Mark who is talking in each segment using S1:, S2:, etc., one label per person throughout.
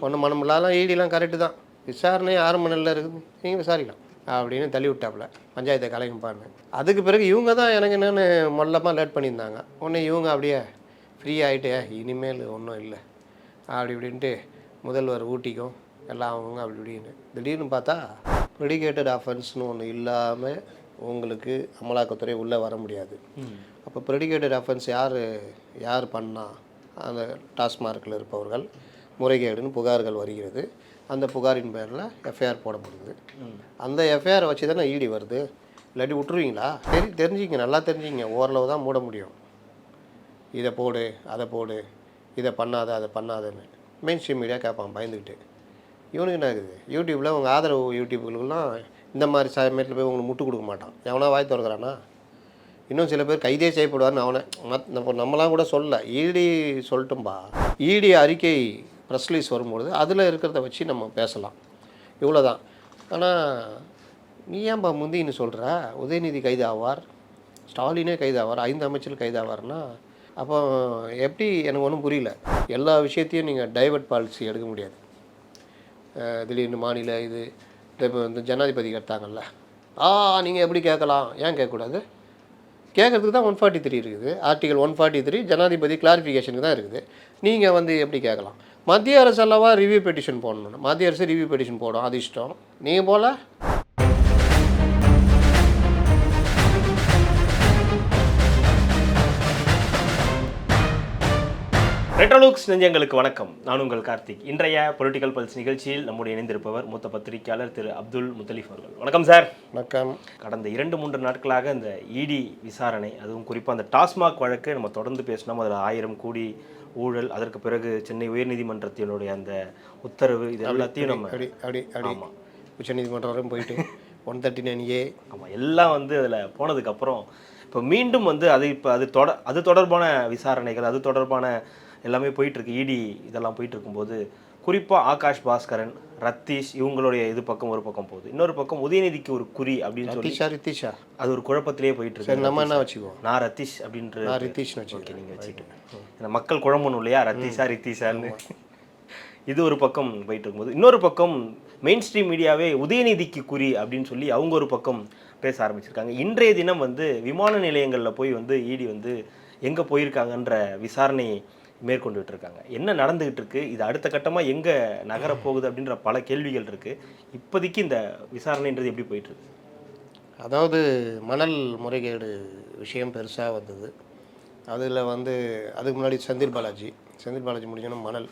S1: ஒன்றும் பண்ண முடியலாம். ஈடிலாம் கரெக்டு தான், விசாரணை 6 மணி நேரம் இருக்குது, நீங்கள் விசாரிக்கலாம் அப்படின்னு தள்ளி விட்டாப்புல, பஞ்சாயத்தை கலைங்கப்பான்னு. அதுக்கு பிறகு இவங்க தான் எனக்கு என்னென்னு மொல்லமாக லேட் பண்ணியிருந்தாங்க. உடனே இவங்க அப்படியே ஃப்ரீ ஆகிட்டு இனிமேல் ஒன்றும் இல்லை அப்படி இப்படின்ட்டு முதல்வர் ஊட்டிக்கும் எல்லாம் அவங்க அப்படி இப்படின்னு திடீர்னு பார்த்தா ப்ரெடிகேட்டட் அஃபென்ஸ்னு ஒன்று இல்லாமல் உங்களுக்கு அமலாக்கத்துறை உள்ளே வர முடியாது. அப்போ ப்ரெடிகேட்டட் அஃபென்ஸ் யார் பண்ணால் அந்த டாஸ்மார்க்கில் இருப்பவர்கள் முறைகேடுன்னு புகார்கள் வருகிறது. அந்த புகாரின் பேரில் எஃப்ஐஆர் போட முடியுது. அந்த எஃப்ஐஆரை வச்சு தானே ஈடி வருது. இல்லாட்டி விட்டுருவீங்களா? தெரிஞ்சுங்க, நல்லா தெரிஞ்சுங்க. ஓரளவு தான் மூட முடியும். இதை போடு, அதை போடு, இதை பண்ணாத, அதை பண்ணாதன்னு மெயின் ஸ்ட்ரீம் மீடியா கேட்பான் பயந்துக்கிட்டு. இவனுக்கு என்ன இருக்குது, யூடியூப்பில் உங்கள் ஆதரவு யூடியூப்புகளுக்கெல்லாம் இந்த மாதிரி சமயத்தில் போய் உங்களுக்கு முட்டு கொடுக்க மாட்டான். எவனா வாய் திறக்கிறானா? இன்னும் சில பேர் கைதே செய்யப்படுவார்னு அவனை நம்மளாம் கூட சொல்ல. ஈடி சொல்லட்டும்பா, ஈடி அறிக்கை ப்ரெஸ் ரிலீஸ் வரும்பொழுது அதில் இருக்கிறத வச்சு நம்ம பேசலாம், இவ்வளோதான். ஆனால் நீ ஏன்பா முந்தின்னு சொல்கிற? உதயநிதி கைது ஆவார், ஸ்டாலினே கைது ஆவார், 5 அமைச்சர்கள் கைது ஆவார்னா அப்போ எப்படி? எனக்கு ஒன்றும் புரியல. எல்லா விஷயத்தையும் நீங்கள் டைவர்ட் பாலிசி எடுக்க முடியாது. திடீர்னு மாநில இது இப்போ இந்த ஜனாதிபதி எடுத்தாங்கல்ல, நீங்கள் எப்படி கேட்கலாம்? ஏன் கேட்கக்கூடாது? கேட்குறதுக்கு தான் 143 இருக்குது. ஆர்டிகல் 143 ஜனாதிபதி கிளாரிஃபிகேஷனுக்கு தான் இருக்குது. நீங்கள் எப்படி கேட்கலாம்? மத்திய அரசு அல்லவா ரிவ்யூ பெட்டிஷன் போடணும். மத்திய அரசு ரிவ்யூ பெட்டிஷன் போடும், அது இஷ்டம். நீங்கள் போல
S2: ரெட்ரோலுக்ஸ் நெஞ்சங்களுக்கு வணக்கம். நான் உங்கள் கார்த்திக். இன்றைய பொலிட்டிக்கல் பல்ஸ் நிகழ்ச்சியில் நம்முடைய இணைந்திருப்பவர் மூத்த பத்திரிகையாளர் திரு அப்துல் முத்தலீஃப் அவர்கள். வணக்கம் சார்.
S1: வணக்கம்.
S2: கடந்த 2-3 நாட்களாக இந்த இடி விசாரணை, அதுவும் குறிப்பாக அந்த டாஸ்மாக் வழக்கு நம்ம தொடர்ந்து பேசினோம். அதில் 1000 கோடி ஊழல், அதற்கு பிறகு சென்னை உயர்நீதிமன்றத்தினுடைய அந்த உத்தரவு, இது எல்லாத்தையும் நம்ம
S1: ஆமாம் உச்சநீதிமன்றம் வரையும் போயிட்டு 139A
S2: ஆமாம் எல்லாம் அதில் போனதுக்கப்புறம் இப்போ மீண்டும் அது தொடர்பான விசாரணைகள், அது தொடர்பான எல்லாமே போயிட்டுருக்கு. இடி இதெல்லாம் போயிட்டு இருக்கும்போது குறிப்பாக ஆகாஷ் பாஸ்கரன், ரத்தீஷ் இவங்களுடைய இது பக்கம் ஒரு பக்கம் போகுது. இன்னொரு பக்கம் உதயநிதிக்கு ஒரு குறி அப்படின்னு சொல்லி
S1: ரித்தீஷா அது
S2: ஒரு குழப்பத்திலேயே போயிட்டு இருக்கு.
S1: நம்ம என்ன வச்சுக்குவோம்,
S2: நான் ரத்தீஷ் அப்படின்ற
S1: ரித்தீஷ்னு
S2: வச்சுக்கோங்க, நீங்கள் வச்சுக்கோங்க. மக்கள் குழம்பணும் இல்லையா, ரித்தீஷான்னு. இது ஒரு பக்கம் போயிட்டு இருக்கும்போது இன்னொரு பக்கம் மெயின் ஸ்ட்ரீம் மீடியாவே உதயநிதிக்கு குறி அப்படின்னு சொல்லி அவங்க ஒரு பக்கம் பேச ஆரம்பிச்சிருக்காங்க. இன்றைய தினம் விமான நிலையங்களில் போய் இடி எங்கே போயிருக்காங்கன்ற விசாரணை மேற்கொண்டுகிட்டு இருக்காங்க. என்ன நடந்துகிட்டு இருக்கு, இது அடுத்த கட்டமாக எங்கே நகரப்போகுது அப்படின்ற பல கேள்விகள் இருக்குது. இப்போதைக்கு இந்த விசாரணைன்றது எப்படி போயிட்டுருக்கு?
S1: அதாவது மணல் முறைகேடு விஷயம் பெருசாக வந்தது. அதில் அதுக்கு முன்னாடி செந்தில் பாலாஜி முடிஞ்சோன்னா மணல்,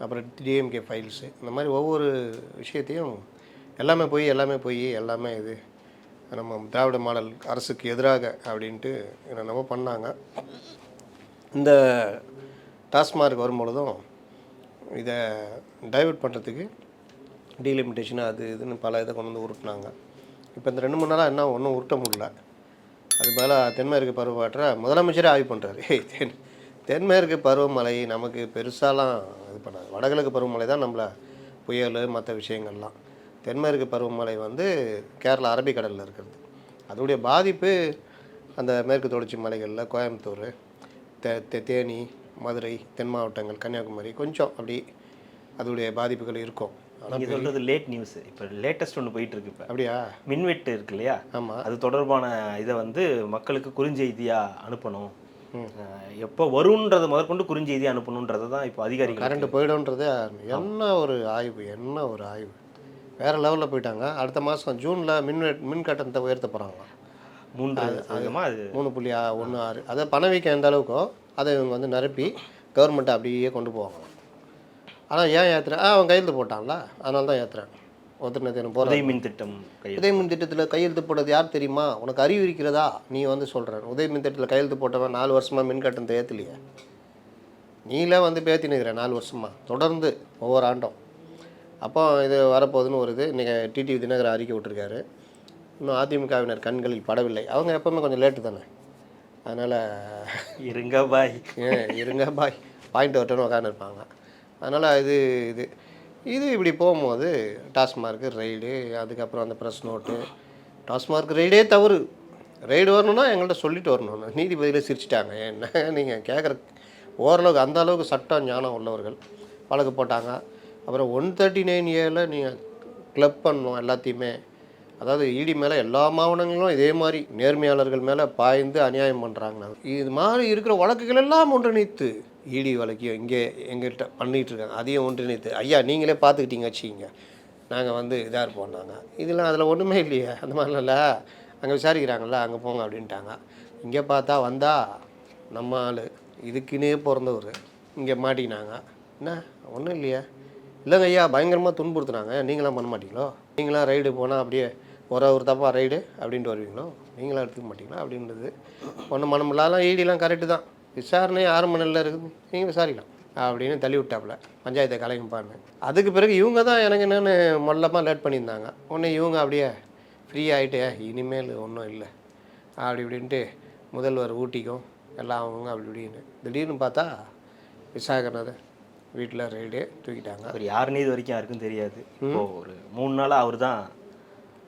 S1: அப்புறம் டிஎம்கே ஃபைல்ஸு, இந்த மாதிரி ஒவ்வொரு விஷயத்தையும் எல்லாமே இது நம்ம திராவிட மாடல் அரசுக்கு எதிராக அப்படின்ட்டு என்னென்னமோ பண்ணாங்க. இந்த டாஸ்மார்க் வரும்பொழுதும் இதை டைவர்ட் பண்ணுறதுக்கு டீலிமிட்டேஷன் அது இதுன்னு பல இதை கொண்டு உருட்டினாங்க. இப்போ இந்த 2-3 நாளாக என்ன ஒன்றும் உருட்ட முடியல. அது பதிலாக தென்மேற்கு பருவக்காற்றை முதலமைச்சரே ஆய்வு பண்ணுறாரு. தென்மேற்கு பருவமழை நமக்கு பெருசாலாம் இது பண்ணாது. வடகிழக்கு பருவமழை தான் நம்மளை புயல் மற்ற விஷயங்கள்லாம். தென்மேற்கு பருவமழை கேரளா அரபிக்கடலில் இருக்கிறது. அதோடைய பாதிப்பு அந்த மேற்கு தொடர்ச்சி மலைகளில் கோயம்புத்தூர், தேனி, மதுரை, தென் மாவட்டங்கள், கன்னியாகுமரி கொஞ்சம் அப்படி அதோடைய பாதிப்புகள் இருக்கும்.
S2: நீங்கள் சொல்கிறது லேட் நியூஸ். இப்போ லேட்டஸ்ட் ஒன்று போயிட்டு இருக்கு. இப்போ
S1: அப்படியா?
S2: மின்வெட்டு இருக்கு இல்லையா?
S1: ஆமாம்.
S2: அது தொடர்பான இதை மக்களுக்கு குறுஞ்செய்தியாக அனுப்பணும், எப்போ வரும்ன்றதை முதற்கொண்டு குறுஞ்செய்தியாக அனுப்பணுன்றது தான் இப்போ அதிகாரிகள்.
S1: கரண்ட் போய்டும்ன்றது என்ன ஒரு ஆய்வு வேறு லெவலில் போயிட்டாங்க. அடுத்த மாதம் ஜூனில் மின் கட்டணத்தை உயர்த்த போகிறாங்க. 3.16. அதை பணவீக்கம் எந்த அளவுக்கோ அதை இவங்க நிரப்பி கவர்மெண்ட்டை அப்படியே கொண்டு போவாங்க. ஆனால் ஏன் ஏற்றுறேன்? அவன் கையெழுத்து போட்டான்ல, அதனால தான் ஏற்றுறேன். ஒருத்தர் போகிற
S2: உதய மின் திட்டம்,
S1: உதய மின் திட்டத்தில் கையெழுத்து போட்டது யார் தெரியுமா? உனக்கு அறிவு இருக்கிறதா? நீ சொல்கிறேன், உதய மின் திட்டத்தில் கையெழுத்து போட்டவன் 4 வருஷமாக மின் கட்டணத்தை ஏற்றலையே. நீங்களே பேத்தினுக்கிற 4 வருஷமாக தொடர்ந்து ஒவ்வொரு ஆண்டும். அப்போ இது வரப்போகுதுன்னு ஒரு இது இன்றைக்கி டிடிவி தினகரன் அறிக்கை விட்டுருக்காரு. இன்னும் அதிமுகவினர் கண்களில் படவில்லை. அவங்க எப்போவுமே கொஞ்சம் லேட்டு தானே, அதனால்
S2: இருங்க பாய்
S1: பாயிண்ட் வரட்டுன்னு உட்காந்துருப்பாங்க. அதனால் இது இப்படி போகும்போது டாஸ்மார்க்கு ரைடு, அதுக்கப்புறம் அந்த ப்ரெஸ் நோட்டு. டாஸ்மார்க் ரைடே தவறு. ரைடு வரணுன்னா எங்கள்கிட்ட சொல்லிட்டு வரணும். நீதிபதியில் சிரிச்சிட்டாங்க. என்ன நீங்கள் கேட்குற ஓரளவுக்கு அந்த அளவுக்கு சட்டம் ஞானம் உள்ளவர்கள் வழக்கு போட்டாங்க. அப்புறம் 139A நீங்கள் கிளப் பண்ணணும் எல்லாத்தையுமே. அதாவது இடி மேலே எல்லா மாவட்டங்களும் இதே மாதிரி நேர்மையாளர்கள் மேலே பாய்ந்து அநியாயம் பண்ணுறாங்க. இது மாதிரி இருக்கிற வழக்குகள் எல்லாம் ஒன்றிணைத்து இடி வழக்கையும் இங்கே எங்கள்கிட்ட பண்ணிகிட்டு இருக்காங்க. அதையும் ஒன்றிணைத்து ஐயா நீங்களே பார்த்துக்கிட்டீங்க வச்சுக்கிங்க, நாங்கள் வந்து இதாக இருப்போம். நாங்கள் இதெல்லாம் அதில் ஒன்றுமே இல்லையே, அந்த மாதிரிலாம் இல்லை, அங்கே விசாரிக்கிறாங்கல்ல அங்கே போங்க அப்படின்ட்டாங்க. இங்கே பார்த்தா வந்தால் நம்ம ஆள் இதுக்குன்னே பிறந்தவர் இங்கே மாட்டிக்கினாங்க. என்ன ஒன்றும் இல்லையா? இல்லைங்க ஐயா பயங்கரமாக துன்புறுத்துனாங்க, நீங்களாம் பண்ண மாட்டீங்களோ? நீங்களாம் ரைடு போனால் அப்படியே ஒரு தப்பாக ரைடு அப்படின்ட்டு வருவீங்களோ? நீங்களாம் எடுத்துக்க மாட்டீங்களா அப்படின்றது ஒன்றும் மனமில்லாதான். ஈடிலாம் கரெக்டு தான், விசாரணை ஆரம்ப நிலையில் இருக்குது, நீங்கள் விசாரிக்கலாம் அப்படின்னு தள்ளி விட்டாப்புல பஞ்சாயத்தை கலைக்கும்பான்னு. அதுக்கு பிறகு இவங்க தான் எனக்கு என்னென்னு மொல்லமாக லேட் பண்ணியிருந்தாங்க. உடனே இவங்க அப்படியே ஃப்ரீ ஆகிட்டு இனிமேல் ஒன்றும் இல்லை அப்படி இப்படின்ட்டு முதல்வர் ஊட்டிக்கும் எல்லாம் அவங்க அப்படி இப்படின்னு திடீர்னு பார்த்தா விசாகனது வீட்டில் ரைடு தூக்கிட்டாங்க.
S2: அவர் யாருன்னு இது வரைக்கும் யாருக்கும் தெரியாது. இப்போ ஒரு 3 நாளாக அவர் தான்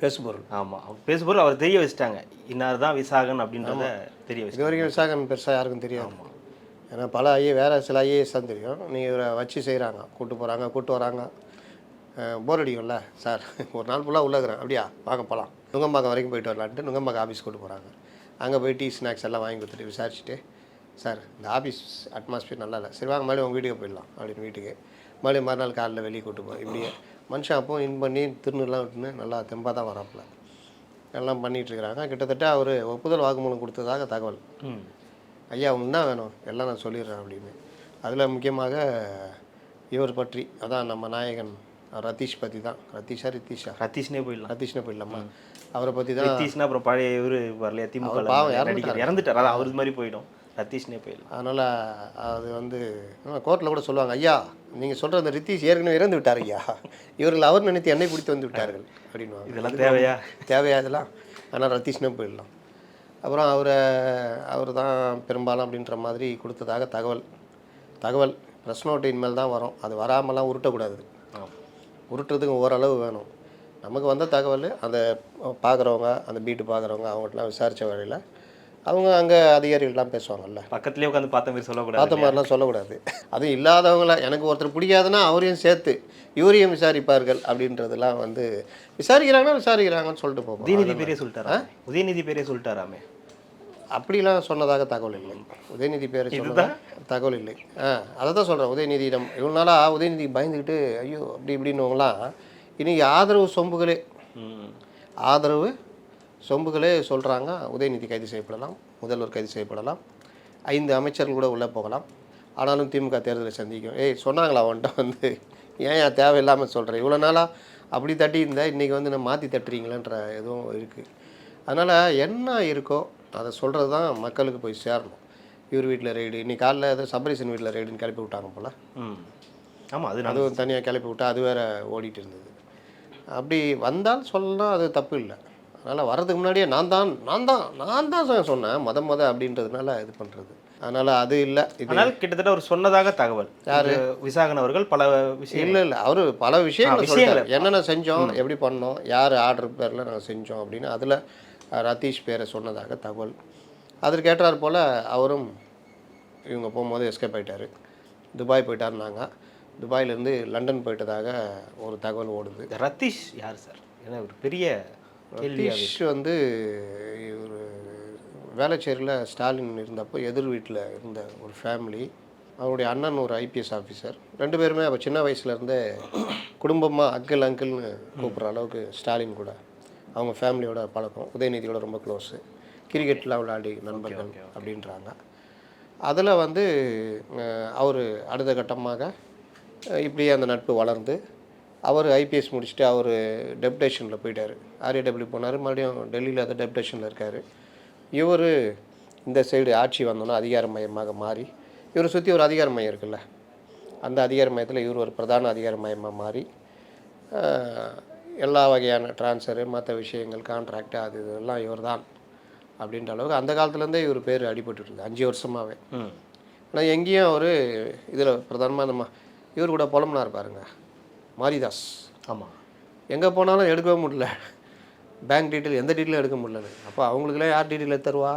S1: பேசுபொருள்.
S2: ஆமாம், அவர் பேசுபொருள் அவர் தெரிய வச்சுட்டாங்க. இன்னார் தான் விசாகன் அப்படின்றத தெரிய வச்சு.
S1: இது வரைக்கும் விசாகன் பெருசாக யாருக்கும் தெரியாது. ஏன்னா பல வேறு சில ஐஏஎஸ் தான் தெரியும். நீங்கள் இவரை வச்சு செய்கிறாங்க, கூப்பிட்டு வராங்க. போர் அடிக்கும்ல சார், ஒரு நாள் ஃபுல்லாக உள்ளேக்கிறேன், அப்படியா வாங்க போகலாம், நுங்கம்பாக்கம் வரைக்கும் போயிட்டு வரலான்ட்டு நுங்கம்பாக்கம் ஆஃபீஸ் கூப்பிட்டு போகிறாங்க. அங்கே போய் டீ ஸ்நாக்ஸ் எல்லாம் வாங்கி கொடுத்துட்டு விசாரிச்சுட்டு, சார் இந்த ஆஃபீஸ் அட்மாஸ்பியர் நல்லா இல்லை, சரி வாங்க மறுபடியும் உங்கள் வீட்டுக்கு போயிடலாம் அப்படின்னு வீட்டுக்கு மறுபடியும் மறுநாள் காலையில் வெளியே கூப்பிட்டு போய் இப்படியே மனுஷன் அப்போ இன் பண்ணி திருநெல்லாம் விட்டுன்னு நல்லா தெம்பாக தான் வராப்பில் எல்லாம் பண்ணிகிட்ருக்குறாங்க. கிட்டத்தட்ட அவர் ஒப்புதல் வாக்குமூலம் கொடுத்ததாக தகவல். ஐயா உங்களுக்கு என்ன வேணும் எல்லாம் நான் சொல்லிடுறேன் அப்படின்னு. அதில் முக்கியமாக இவர் பற்றி, அதான் நம்ம நாயகன் ரத்தீஷ் பற்றி தான். ரத்தீஷ்னே போயிடலாமா? அவரை பற்றி தான்.
S2: ரத்தீஷ்னா அப்புறம் பழைய இவர் வரலையா திமுக
S1: பாவம்
S2: இறந்துட்டார், அதான் அவர் மாதிரி போயிடும், ரத்தீஷ்னே போயிடலாம்.
S1: அதனால் அது வந்து கோர்ட்டில் கூட சொல்லுவாங்க, ஐயா நீங்கள் சொல்கிற அந்த ரித்தீஷ் ஏற்கனவே இறந்து விட்டார் ஐயா, இவர்கள் அவர் நினைத்து என்னை பிடித்து வந்து விட்டார்கள் அப்படின்வாங்க.
S2: இதெல்லாம் தேவையா
S1: இதெல்லாம்? ஆனால் ரத்தீஷ்னே போயிடலாம். அப்புறம் அவர் தான் பெரும்பாலும் அப்படின்ற மாதிரி கொடுத்ததாக தகவல் ப்ரெஸ் நோட்டு இனிமேல் தான் வரும். அது வராமலாம் உருட்டக்கூடாது, உருட்டுறதுக்கு ஓரளவு வேணும். நமக்கு வந்த தகவல் அந்த பார்க்குறவங்க, அந்த பீட்டு பார்க்குறவங்க அவங்கள்ட்டலாம் விசாரித்த வழியில் அவங்க அங்கே அதிகாரிகள்லாம் பேசுவாங்கல்ல,
S2: பக்கத்துலேயே உட்காந்து பார்த்த
S1: மாதிரிலாம் சொல்லக்கூடாது. அதுவும் இல்லாதவங்கள எனக்கு ஒருத்தர் பிடிக்காதுன்னா அவரையும் சேர்த்து இவரையும் விசாரிப்பார்கள் அப்படின்றதெல்லாம் வந்து விசாரிக்கிறாங்கன்னு சொல்லிட்டு போவோம்.
S2: உதயநிதி பேரே சொல்லிட்டாராமே,
S1: அப்படிலாம் சொன்னதாக தகவல் இல்லை. உதயநிதி பேரை சொன்னதாக தகவல் இல்லை. அதை தான் சொல்கிறேன். உதயநிதியிடம் இவ்வளோ நாளாக உதயநிதிக்கு பயந்துக்கிட்டு ஐயோ அப்படி இப்படின்னவங்களாம் இன்றைக்கி ஆதரவு சொம்புகளே சொல்கிறாங்க உதயநிதி கைது செய்யப்படலாம், முதல்வர் கைது செய்யப்படலாம், 5 அமைச்சர்கள் கூட உள்ளே போகலாம், ஆனாலும் திமுக தேர்தலை சந்திக்கும். சொன்னாங்களா அவன்கிட்ட வந்து ஏன் தேவையில்லாமல் சொல்கிறேன், இவ்வளோ நாளாக அப்படி தட்டி இருந்தால் இன்றைக்கி வந்து நான் மாற்றி தட்டுறீங்களேன்ற எதுவும் இருக்குது. அதனால் என்ன இருக்கோ அதை சொல்கிறது தான் மக்களுக்கு போய் சேரணும். இவர் வீட்டில் ரைடு, இன்னைக்கு காலைல ஏதோ சபரீசன் வீட்டில் ரைடுன்னு கிளப்பி விட்டாங்க போல்.
S2: ஆமாம்,
S1: அதுவும் தனியாக கிளப்பி விட்டா அது வேறு ஓடிட்டு இருந்தது. அப்படி வந்தால் சொல்லலாம், அது தப்பு இல்லை. அதனால் வர்றதுக்கு முன்னாடியே நான் தான் சொன்னேன் மொத அப்படின்றதுனால இது பண்ணுறது. அதனால் அது இல்லை.
S2: இதனால் கிட்டத்தட்ட அவர் சொன்னதாக தகவல். யார் விசாகன் அவர்கள் பல விஷயம் இல்லை
S1: அவர் பல விஷயங்கள் என்னென்ன செஞ்சோம், எப்படி பண்ணோம், யார் ஆர்டர் பேரில் நாங்கள் செஞ்சோம் அப்படின்னு அதில் ரத்தீஷ் பேரை சொன்னதாக தகவல். அதற்கு ஏற்றார் போல் அவரும் இவங்க போகும்போது எஸ்கேப் ஆகிட்டார், துபாய் போயிட்டாருனாங்க. துபாயிலேருந்து லண்டன் போயிட்டதாக ஒரு தகவல் ஓடுது.
S2: ரத்தீஷ் யார் சார்? ஏன்னா ஒரு பெரிய
S1: ரத்தீஷ் வந்து இவர் வேளச்சேரியில் ஸ்டாலின் இருந்தப்போ எதிர் வீட்டில் இருந்த ஒரு ஃபேமிலி. அவருடைய அண்ணன் ஒரு ஐபிஎஸ் ஆஃபீஸர். 2 பேருமே அப்போ சின்ன வயசுலேருந்தே குடும்பமாக அங்கிள்னு கூப்பிட்ற அளவுக்கு ஸ்டாலின் கூட அவங்க ஃபேமிலியோட பழக்கம். உதயநிதியோட ரொம்ப க்ளோஸு, கிரிக்கெட்லாம் விளையாடி நண்பர்கள் அப்படின்றாங்க. அதில் வந்து அவர் அடுத்த கட்டமாக இப்படியே அந்த நட்பு வளர்ந்து அவர் ஐபிஎஸ் முடிச்சுட்டு அவர் டெப்டேஷனில் போயிட்டார், ஆர்ஏடபிள்யூ போனார், மறுபடியும் டெல்லியில் அந்த டெப்டேஷனில் இருக்கார். இவர் இந்த சைடு ஆட்சி வந்தோன்னா அதிகார மையமாக மாறி, இவரை சுற்றி ஒரு அதிகார மையம் இருக்குல்ல, அந்த அதிகார மையத்தில் இவர் ஒரு பிரதான அதிகார மையமாக மாறி எல்லா வகையான ட்ரான்ஸ்ஃபரு மற்ற விஷயங்கள் கான்ட்ராக்டு அது இதெல்லாம் இவர் தான் அப்படின்ற அளவுக்கு அந்த காலத்துலேருந்தே இவர் பேர் அடிபட்டுருக்கு 5 வருஷமாகவே. ஆனால் எங்கேயும் அவர் இதில் பிரதானமாக நம்ம இவர் கூட புலம்புனார் பாருங்க, மாரிதாஸ்.
S2: ஆமாம்,
S1: எங்கே போனாலும் எடுக்கவே முடியல, பேங்க் டீட்டெயில் எந்த டீட்டெயிலும் எடுக்க முடியலன்னு. அப்போ அவங்களுக்குலாம் யார் டீட்டெயில் எடுத்து தருவா?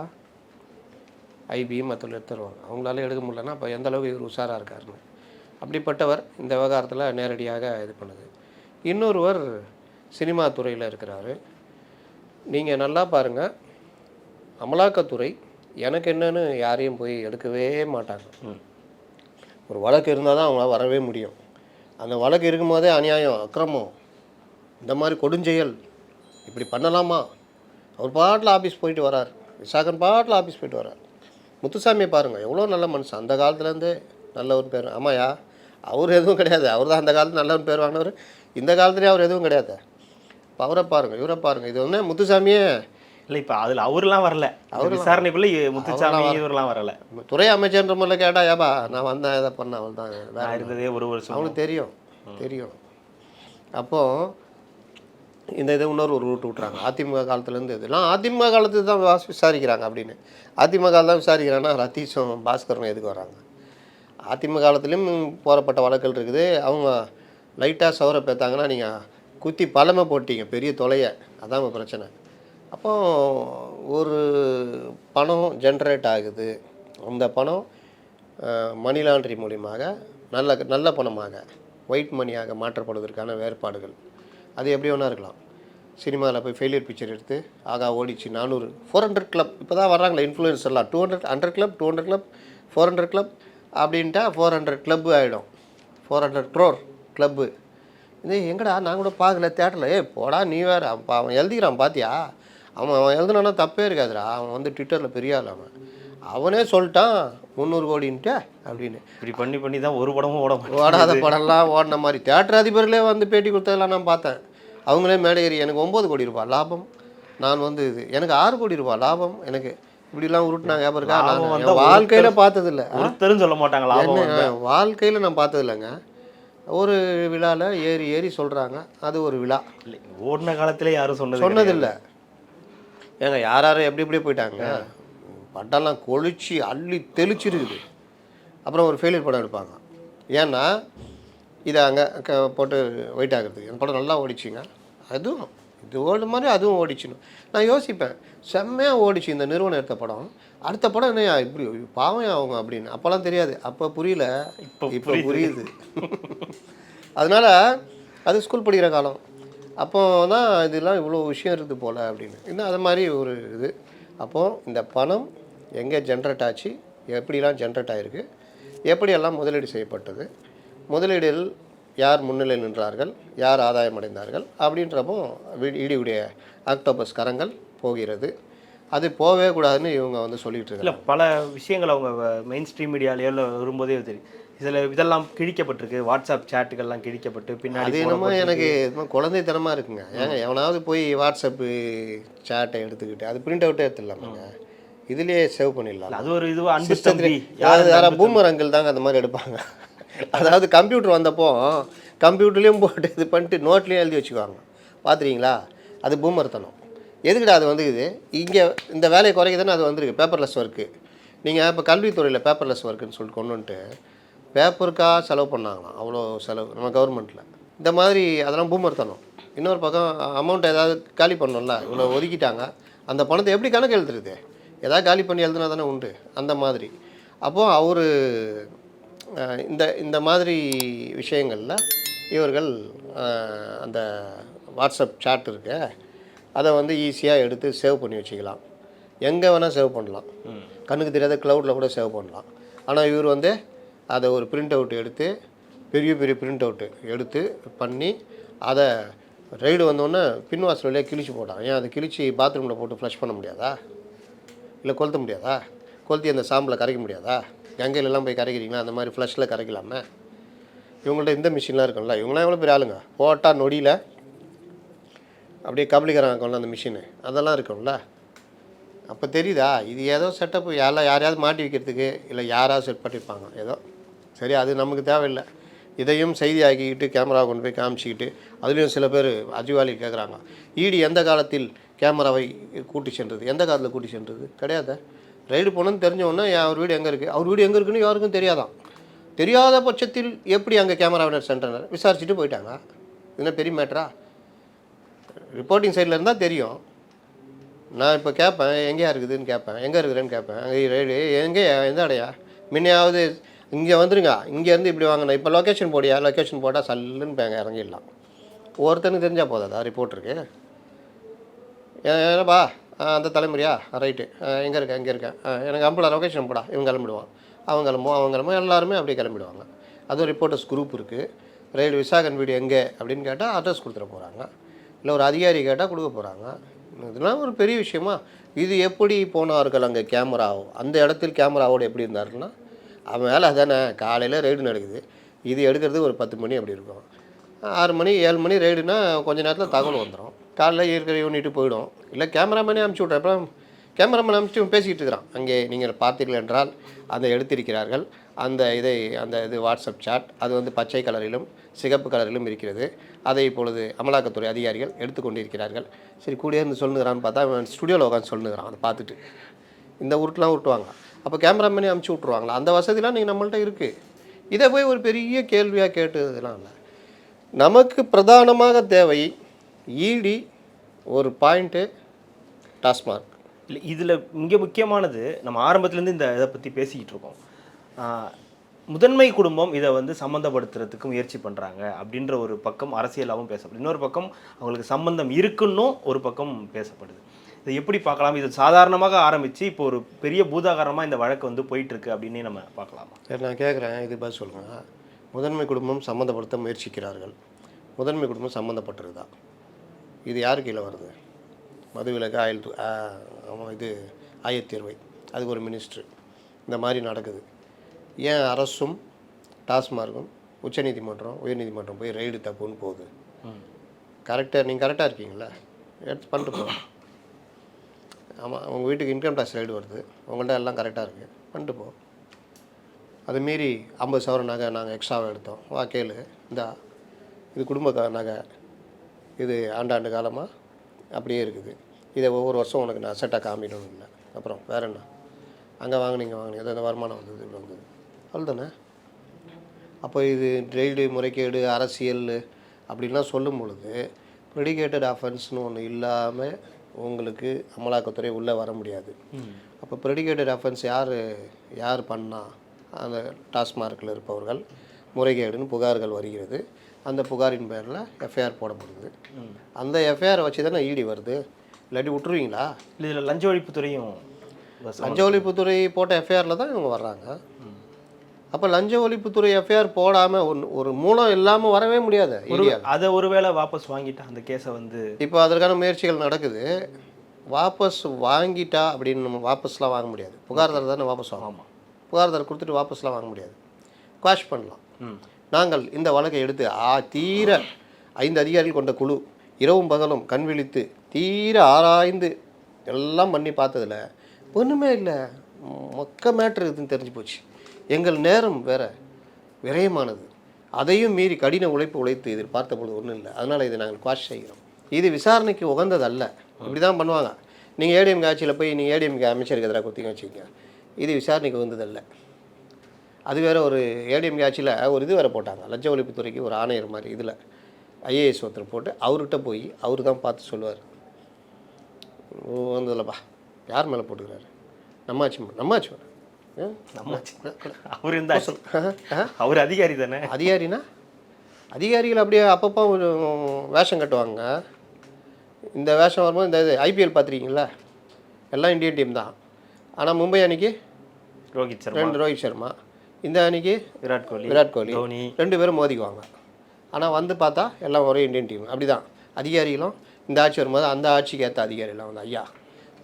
S1: ஐபி மற்றவர்கள் எடுத்து தருவாங்க. அவங்களால எடுக்க முடியலன்னா அப்போ எந்த அளவுக்கு இவர் உஷாராக இருக்காருன்னு. அப்படிப்பட்டவர் இந்த விவகாரத்தில் நேரடியாக இது பண்ணுது. இன்னொருவர் சினிமா துறையில் இருக்கிறாரு. நீங்கள் நல்லா பாருங்கள், அமலாக்கத்துறை எனக்கு என்னன்னு யாரையும் போய் எடுக்கவே மாட்டாங்க. ஒரு வழக்கு இருந்தால் தான் அவங்களால வரவே முடியும். அந்த வழக்கு இருக்கும்போதே அநியாயம், அக்கிரமம், இந்த மாதிரி கொடுஞ்செயல் இப்படி பண்ணலாமா? அவர் பாட்டில் ஆஃபீஸ் போயிட்டு வரார், விசாகன் பாட்டில் ஆஃபீஸ் போயிட்டு வரார். முத்துசாமியை பாருங்கள், எவ்வளோ நல்ல மனுஷன், அந்த காலத்துலேருந்தே நல்லவன் பேர். ஆமாயா, அவர் எதுவும் கிடையாது, அவர் தான் அந்த காலத்தில் நல்லவன் பேர் வாங்கினவர். இந்த காலத்துலேயே அவர் எதுவும் கிடையாது. இப்போ அவரை பாருங்கள், இவரை பாருங்கள். இது வந்து முத்துசாமியே
S2: இல்லை, இப்போ அதில் அவர்லாம் வரல, அவர் விசாரணைக்குள்ளே முத்துசாமி இவரெல்லாம் வரல.
S1: துறை அமைச்சர்ன்ற முறையில் கேட்டால் ஏபா நான் வந்தேன் இதை பண்ணேன், அவள் தான் வேறு
S2: இருந்ததே ஒரு வருஷம்.
S1: அவனுக்கு தெரியும். அப்போது இந்த இதை இன்னொரு ரூட் விட்றாங்க. அதிமுக காலத்துலேருந்து இதெல்லாம் அதிமுக காலத்துக்கு தான் விசாரிக்கிறாங்க அப்படின்னு. அதிமுக காலம் தான் விசாரிக்கிறாங்கன்னா ரத்தீஷும் பாஸ்கரனும் எதுக்கு வராங்க? அதிமுக காலத்துலேயும் போறப்பட்ட வழக்குகள் இருக்குது. அவங்க லைட்டாக சவரை பேத்தாங்கன்னா நீங்கள் குத்தி பழமை போட்டீங்க, பெரிய தொலையை, அதான் பிரச்சனை. அப்போ ஒரு பணம் ஜென்ரேட் ஆகுது. அந்த பணம் மணி லாண்ட்ரி மூலியமாக நல்ல பணமாக ஒயிட் மணியாக மாற்றப்படுவதற்கான வேறுபாடுகள் அது எப்படி வேணா இருக்கலாம். சினிமாவில் போய் ஃபெயிலியர் பிக்சர் எடுத்து ஆகா ஓடிச்சு 400 கிளப் இப்போ தான் வர்றாங்களே இன்ஃப்ளூயன்சர்லாம், 100 கிளப் 400 கிளப் அப்படின்ட்டா 400 கிளப்பு ஆகிடும். 400 crore கிளப்பு. இது எங்கடா நான் கூட பார்க்கல தேட்டரில். போடா நீ வேறு. அவன் எழுதிக்கிறான் பார்த்தியா? அவன் எழுதுனானா தப்பே இருக்காதுடா. அவன் வந்து ட்விட்டரில் பெரிய ஆள். அவனே சொல்லிட்டான் 300 கோடின்ட்டு அப்படின்னு.
S2: இப்படி பண்ணி தான் ஒரு படமும்
S1: ஓடாத படம்லாம் ஓடின மாதிரி தேட்டர் அதிபர்களே வந்து பேட்டி கொடுத்ததெல்லாம் நான் பார்த்தேன். அவங்களே மேடை ஏறி எனக்கு 9 கோடி ரூபாய் லாபம், நான் வந்து இது எனக்கு 6 கோடி ரூபாய் லாபம், எனக்கு இப்படிலாம் உருட்டுனாங்க. இருக்கா? நான் வாழ்க்கையில் பார்த்ததில்ல.
S2: ஒருத்தரும் சொல்ல மாட்டாங்களா?
S1: வாழ்க்கையில் நான் பார்த்ததில்லைங்க. ஒரு விழாவில் ஏறி சொல்கிறாங்க, அது ஒரு விழா.
S2: ஓடின காலத்திலே யாரும்
S1: சொன்னதில்லை. ஏங்க யாரும் எப்படி போயிட்டாங்க. பட்டம்லாம் கொளிச்சு அள்ளி தெளிச்சிருக்குது. அப்புறம் ஒரு ஃபெயிலியர் படம் எடுப்பாங்க. ஏன்னா இதை அங்கே போட்டு வெயிட் ஆகிறதுக்கு. அந்த படம் நல்லா ஓடிச்சுங்க. அதுவும் இது ஓடுற மாதிரி அதுவும் ஓடிச்சுன்னு நான் யோசிப்பேன். செம்மையாக ஓடிச்சு இந்த நிறுவனம் எடுத்த படம். அடுத்த படம் என்ன இப்படி பாவம் அவங்க அப்படின்னு அப்போல்லாம் தெரியாது. அப்போ புரியல, இப்போ புரியுது. அதனால் அது ஸ்கூல் படிக்கிற காலம். அப்போ தான் இதெல்லாம் இவ்வளோ விஷயம் இருக்குது போல் அப்படின்னு. இன்னும் அது மாதிரி ஒரு இது. அப்போது இந்த பணம் எங்கே ஜென்ரேட் ஆச்சு, எப்படிலாம் ஜென்ரேட் ஆகிருக்கு, எப்படியெல்லாம் முதலீடு செய்யப்பட்டது, முதலீடில் யார் முன்னிலை நின்றார்கள், யார் ஆதாயம் அடைந்தார்கள் அப்படின்றப்போ இடியுடைய ஆக்டோபஸ் கரங்கள் போகிறது. அது போகவே கூடாதுன்னு இவங்க வந்து சொல்லிட்டு இருக்காங்க.
S2: இல்லை, பல விஷயங்கள் அவங்க மெயின் ஸ்ட்ரீம் மீடியாலேயோ வரும்போதே தெரியும். இதெல்லாம் கிழிக்கப்பட்டிருக்கு. வாட்ஸ்அப் சேட்டுகள்லாம் கிழிக்கப்பட்டு பின்னாடி
S1: அது என்னமோ எனக்கு குழந்தைத்தனமாக இருக்குங்க. ஏங்க எவனாவது போய் வாட்ஸ்அப்பு சேட்டை எடுத்துக்கிட்டு அது பிரிண்ட் அவுட்டே எடுத்துடலாமாங்க, இதுலேயே சேவ் பண்ணிடலாம்.
S2: அது ஒரு இதுவாக அன்பு
S1: யாரும் பூமரங்கள் தாங்க அந்த மாதிரி எடுப்பாங்க. அதாவது கம்ப்யூட்டர் வந்தப்போ கம்ப்யூட்டர்லேயும் போட்டு இது பண்ணிட்டு நோட்லேயும் எழுதி வச்சுக்குவாங்க. பார்த்துறீங்களா? அது பூமர்த்தனம். எதுக்கிட்ட அது வந்துக்குது? இங்கே இந்த வேலையை குறைக்குதுன்னு அது வந்துருக்கு. Paperless work. நீங்கள் இப்போ கல்வித்துறையில் பேப்பர்லெஸ் ஒர்க்குன்னு சொல்லிட்டு கொண்டு வந்துட்டு பேப்பருக்காக செலவு பண்ணாங்களாம். அவ்வளோ செலவு நம்ம கவர்மெண்ட்டில். இந்த மாதிரி அதெல்லாம் பூமர்த்தனம். இன்னொரு பக்கம் அமௌண்ட் ஏதாவது காலி பண்ணணும்ல, இவ்வளோ ஒதுக்கிட்டாங்க. அந்த பணத்தை எப்படி கணக்கு எழுதுறது? ஏதாவது காலி பண்ணி எழுதுனா தானே உண்டு. அந்த மாதிரி அப்போது அவர் இந்த மாதிரி விஷயங்களில் இவர்கள் அந்த வாட்ஸ்அப் சாட் இருக்கு, அதை வந்து ஈஸியாக எடுத்து சேவ் பண்ணி வச்சுக்கலாம். எங்கே வேணால் சேவ் பண்ணலாம். கண்ணுக்கு தெரியாத க்ளவுடில் கூட சேவ் பண்ணலாம். ஆனால் இவர் வந்து அதை ஒரு பிரிண்ட் அவுட் எடுத்து பெரிய பிரிண்ட் அவுட்டு எடுத்து பண்ணி அதை ரைடு வந்தோடனே பின்வாசல் வழியாக கிழிச்சு போட்டான். ஏன் அதை கிழிச்சு பாத்ரூமில் போட்டு ஃப்ளஷ் பண்ண முடியாதா? இல்லை கொளுத்த முடியாதா? கொளுத்தி அந்த சாம்பில் கரைக்க முடியாதா? கங்கையிலலாம் போய் கரைக்கிறீங்களா? அந்த மாதிரி ஃப்ளஷில் கரைக்கலாமே. இவங்கள்ட்ட இந்த மிஷின்லாம் இருக்கும்ல, இவங்களாம் எவ்வளோ பெரிய ஆளுங்க. போட்டால் நொடியில் அப்படியே கபலிகரம் இருக்கும்ல அந்த மிஷினு, அதெல்லாம் இருக்கும்ல. அப்போ தெரியுதா இது ஏதோ செட்டப் யாரையாவது மாட்டி வைக்கிறதுக்கு, இல்லை யாராவது செட் பண்ணியிருப்பாங்க ஏதோ. சரி, அது நமக்கு தேவையில்லை. இதையும் செய்தி ஆக்கிக்கிட்டு கேமரா கொண்டு போய் காமிச்சிக்கிட்டு அதுலேயும் சில பேர் அஜிவாலி கேட்குறாங்க, ஈடி எந்த காலத்தில் கேமராவை கூட்டி சென்றது, எந்த காலத்தில் கூட்டி சென்றது? கிடையாது. ரைடு போனோன்னு தெரிஞ்சவொன்னே அவர் வீடு எங்கே இருக்குது, அவர் வீடு எங்கே இருக்குன்னு யாருக்கும் தெரியாதான். தெரியாத பட்சத்தில் எப்படி அங்கே கேமரா சென்டர் விசாரிச்சுட்டு போயிட்டாங்க. இதுனா பெரிய மேட்டரா? ரிப்போர்ட்டிங் சைடில் இருந்தால் தெரியும். நான் இப்போ கேட்பேன் எங்கேயா இருக்குதுன்னு கேட்பேன், எங்கே இருக்குதுன்னு கேட்பேன். அங்கே ரைடு எங்கே எந்த அடையா முன்னையாவது இங்கே வந்துருங்க, இங்கேருந்து இப்படி வாங்கண்ணா, இப்போ லொக்கேஷன் போடியா, லொக்கேஷன் போட்டால் சல்லுன்னு இப்போ அங்கே இறங்கிடலாம். ஒருத்தனுக்கு தெரிஞ்சால் போதாதா ரிப்போர்ட்டருக்கு? ஏன்னப்பா அந்த தலைமுறையா ரைட்டு, எங்கே இருக்கேன் இங்கே இருக்கேன், எனக்கு அம்பளை லொக்கேஷன் போடா, இவங்க கிளம்பிடுவான், அவங்க கிளம்பும் எல்லாருமே அப்படியே கிளம்பிடுவாங்க. அதுவும் ரிப்போர்ட்டர்ஸ் குரூப் இருக்குது. ரைடு விசாகன் வீடு எங்கே அப்படின்னு கேட்டால் அட்ரஸ் கொடுத்துட போகிறாங்க, இல்லை ஒரு அதிகாரி கேட்டால் கொடுக்க போகிறாங்க. இதெல்லாம் ஒரு பெரிய விஷயமா? இது எப்படி போனார்கள் அங்கே கேமராவோ, அந்த இடத்தில் கேமராவோடு எப்படி இருந்தாருன்னா, அவன் வேலை அதானே, காலையில் ரைடு நடக்குது, இது எடுக்கிறது ஒரு 10 மணி அப்படி இருக்கும். 6 மணி 7 மணி ரைடுனா கொஞ்சம் நேரத்தில் தகவல் வந்துடும். காலைல இருக்கிற யூனிட்டு போயிடும், இல்லை கேமராமேனே அனுப்பிச்சி விட்றேன். அப்புறம் கேமராமேன் அனுப்பிச்சு பேசிக்கிட்டு இருக்கிறான். அங்கே நீங்கள் பார்த்தீர்கள் என்றால் அந்த எடுத்திருக்கிறார்கள் அந்த இது வாட்ஸ்அப் சாட், அது வந்து பச்சை கலரிலும் சிகப்பு கலரிலும் இருக்கிறது. அதை இப்பொழுது அமலாக்கத்துறை அதிகாரிகள் எடுத்துக்கொண்டிருக்கிறார்கள். சரி கூடியே இருந்து சொல்லுங்கிறான்னு பார்த்தா அவன் ஸ்டுடியோவில் உட்காந்து சொல்லுங்கிறான். அதை பார்த்துட்டு இந்த உருட்டுலாம் உருட்டுவாங்க. அப்போ கேமராமேனே அனுப்பிச்சி விட்ருவாங்களா? அந்த வசதிலாம் நீங்கள் நம்மள்ட்ட இருக்குது. இதை போய் ஒரு பெரிய கேள்வியாக கேட்டதுலாம் இல்லை. நமக்கு பிரதானமாக தேவை ஈடி, ஒரு பாயிண்ட்டு டாஸ்மார்க்.
S2: இல்லை இதில் இங்கே முக்கியமானது, நம்ம ஆரம்பத்துலேருந்து இந்த இதை பற்றி பேசிக்கிட்டு இருக்கோம். முதன்மை குடும்பம் இதை வந்து சம்மந்தப்படுத்துறதுக்கு முயற்சி பண்ணுறாங்க அப்படின்ற ஒரு பக்கம் அரசியலாகவும் பேசப்படுது. இன்னொரு பக்கம் அவங்களுக்கு சம்பந்தம் இருக்குன்னும் ஒரு பக்கம் பேசப்படுது. இதை எப்படி பார்க்கலாம்? இது சாதாரணமாக ஆரம்பித்து இப்போ ஒரு பெரிய பூதாகாரமாக இந்த வழக்கு வந்து போயிட்டுருக்கு அப்படின்னே நம்ம பார்க்கலாமா?
S1: சரி, நான் கேட்குறேன், இது பதில் சொல்லுங்கள். முதன்மை குடும்பம் சம்மந்தப்படுத்த முயற்சிக்கிறார்கள், முதன்மை குடும்பம் சம்மந்தப்பட்டிருக்குதா? இது யார் கீழே வருது? மதுவிலக்கு இது ஆயத்தீர்வை, அதுக்கு ஒரு மினிஸ்ட்ரு. இந்த மாதிரி நடக்குது. ஏன் அரசும் டாஸ்மார்க்கும் உச்சநீதிமன்றம் உயர்நீதிமன்றம் போய் ரைடு தப்புன்னு போகுது? கரெக்டாக நீங்கள் கரெக்டாக இருக்கீங்களா, எடுத்து பண்ணிட்டு போகிறோம். ஆமாம், உங்கள் வீட்டுக்கு இன்கம் டேக்ஸ் ரைடு வருது, உங்கள்கிட்ட எல்லாம் கரெக்டாக இருக்குது, பண்ணிட்டு போ. அது மீறி 50 சவரன் நகை நாங்கள் எக்ஸ்ட்ராவாக எடுத்தோம், வா கேளு, இந்தா இது குடும்ப நகை, இது ஆண்டாண்டு காலமாக அப்படியே இருக்குது, இதை ஒவ்வொரு வருஷம் உனக்கு நான் அசட்டாக காமிக்கணும். இல்லை அப்புறம் வேறு என்ன, அங்கே வாங்கினீங்க எதாவது வருமானம் வந்தது, இப்படி வந்தது, அவ்வளோதானே. அப்போ இது ரைடு முறைகேடு அரசியல் அப்படின்லாம் சொல்லும் பொழுது ப்ரெடிகேட்டட் அஃபென்ஸ்னு ஒன்று இல்லாமல் உங்களுக்கு அமலாக்கத்துறை உள்ளே வர முடியாது. அப்போ ப்ரெடிகேட்டட் அஃபென்ஸ் யார் பண்ணால்? அந்த டாஸ்மார்க்கில் இருப்பவர்கள் முறைகேடுன்னு புகார்கள் வருகிறது. அந்த புகாரின் பேரில் எஃப்ஐஆர் போடப்படுது. அந்த எஃப்ஐஆரை வச்சு தானே ஈடி வருது, இல்லாட்டி விட்டுருவீங்களா?
S2: இதில் லஞ்ச ஒழிப்புத்துறையும்
S1: லஞ்ச ஒழிப்புத்துறை போட்ட எஃப்ஐஆரில் தான் இவங்க வர்றாங்க. அப்போ லஞ்ச ஒழிப்புத்துறை எஃப்ஐஆர் போடாமல் ஒரு மூலம் இல்லாமல் வரவே முடியாது.
S2: அதை ஒருவேளை வாபஸ் வாங்கிட்டா அந்த கேஸை வந்து
S1: இப்போ அதற்கான முயற்சிகள் நடக்குது. வாபஸ் வாங்கிட்டா அப்படின்னு நம்ம வாபஸ்லாம் வாங்க முடியாது. புகார்தாரர் தானே வாபஸ் வாங்கலாம். புகார்தாரர் கொடுத்துட்டு வாபஸ்லாம் வாங்க முடியாது, குவாஷ் பண்ணலாம். நாங்கள் இந்த வழக்கை எடுத்து தீர 5 அதிகாரிகள் கொண்ட குழு இரவும் பகலும் கண் விழித்து தீர ஆராய்ந்து எல்லாம் பண்ணி பார்த்ததில் ஒன்றுமே இல்லை, மொக்க மேட்ரு இதுன்னு தெரிஞ்சு போச்சு. எங்கள் நேரம் வேறு விரயமானது, அதையும் மீறி கடின உழைத்து இதில் பார்த்த பொழுது ஒன்றும் இல்லை, அதனால் இதை நாங்கள் குவாஷ் செய்கிறோம். இது விசாரணைக்கு உகந்தது அல்ல. இப்படி தான் பண்ணுவாங்க. நீங்கள் ஏடிஎம்கே ஆட்சியில் போய் நீங்கள் ஏடிஎம்கே அமைச்சருக்கு எதிராக கொடுத்தீங்க வச்சுக்கோங்க, இது விசாரணைக்கு உகந்ததல்ல. அது வேறு ஒரு ஏடிஎம்கே ஆட்சியில் ஒரு இது வேறு போட்டாங்க, லஞ்ச ஒழிப்புத்துறைக்கு ஒரு ஆணையர் மாதிரி. இதில் ஐஏஎஸ் ஒருத்தர் போட்டு அவர்கிட்ட போய் அவர் தான் பார்த்து சொல்லுவார், வந்ததில்லப்பா யார் மேலே போட்டுக்கிறாரு, நம்மாச்சு
S2: அவர் இருந்தா அவர் அதிகாரி தானே.
S1: அதிகாரினா அதிகாரிகள் அப்படியே அப்பப்போ ஒரு வேஷம் கட்டுவாங்க. இந்த வேஷம் வரும்போது இந்த இது ஐபிஎல் பார்த்துருக்கீங்களா, எல்லாம் இந்தியன் டீம் தான். ஆனால் மும்பை அன்னைக்கு ரோஹித் சர்மா, இந்த அன்னைக்கு விராட் கோலி 2 பேரும் மோதிக்குவாங்க. ஆனால் வந்து பார்த்தா எல்லாம் ஒரே இந்தியன் டீம். அப்படி தான் அதிகாரிகளும் இந்த ஆட்சி வரும்போது அந்த ஆட்சிக்கு ஏற்ற அதிகாரிலாம் வந்து ஐயா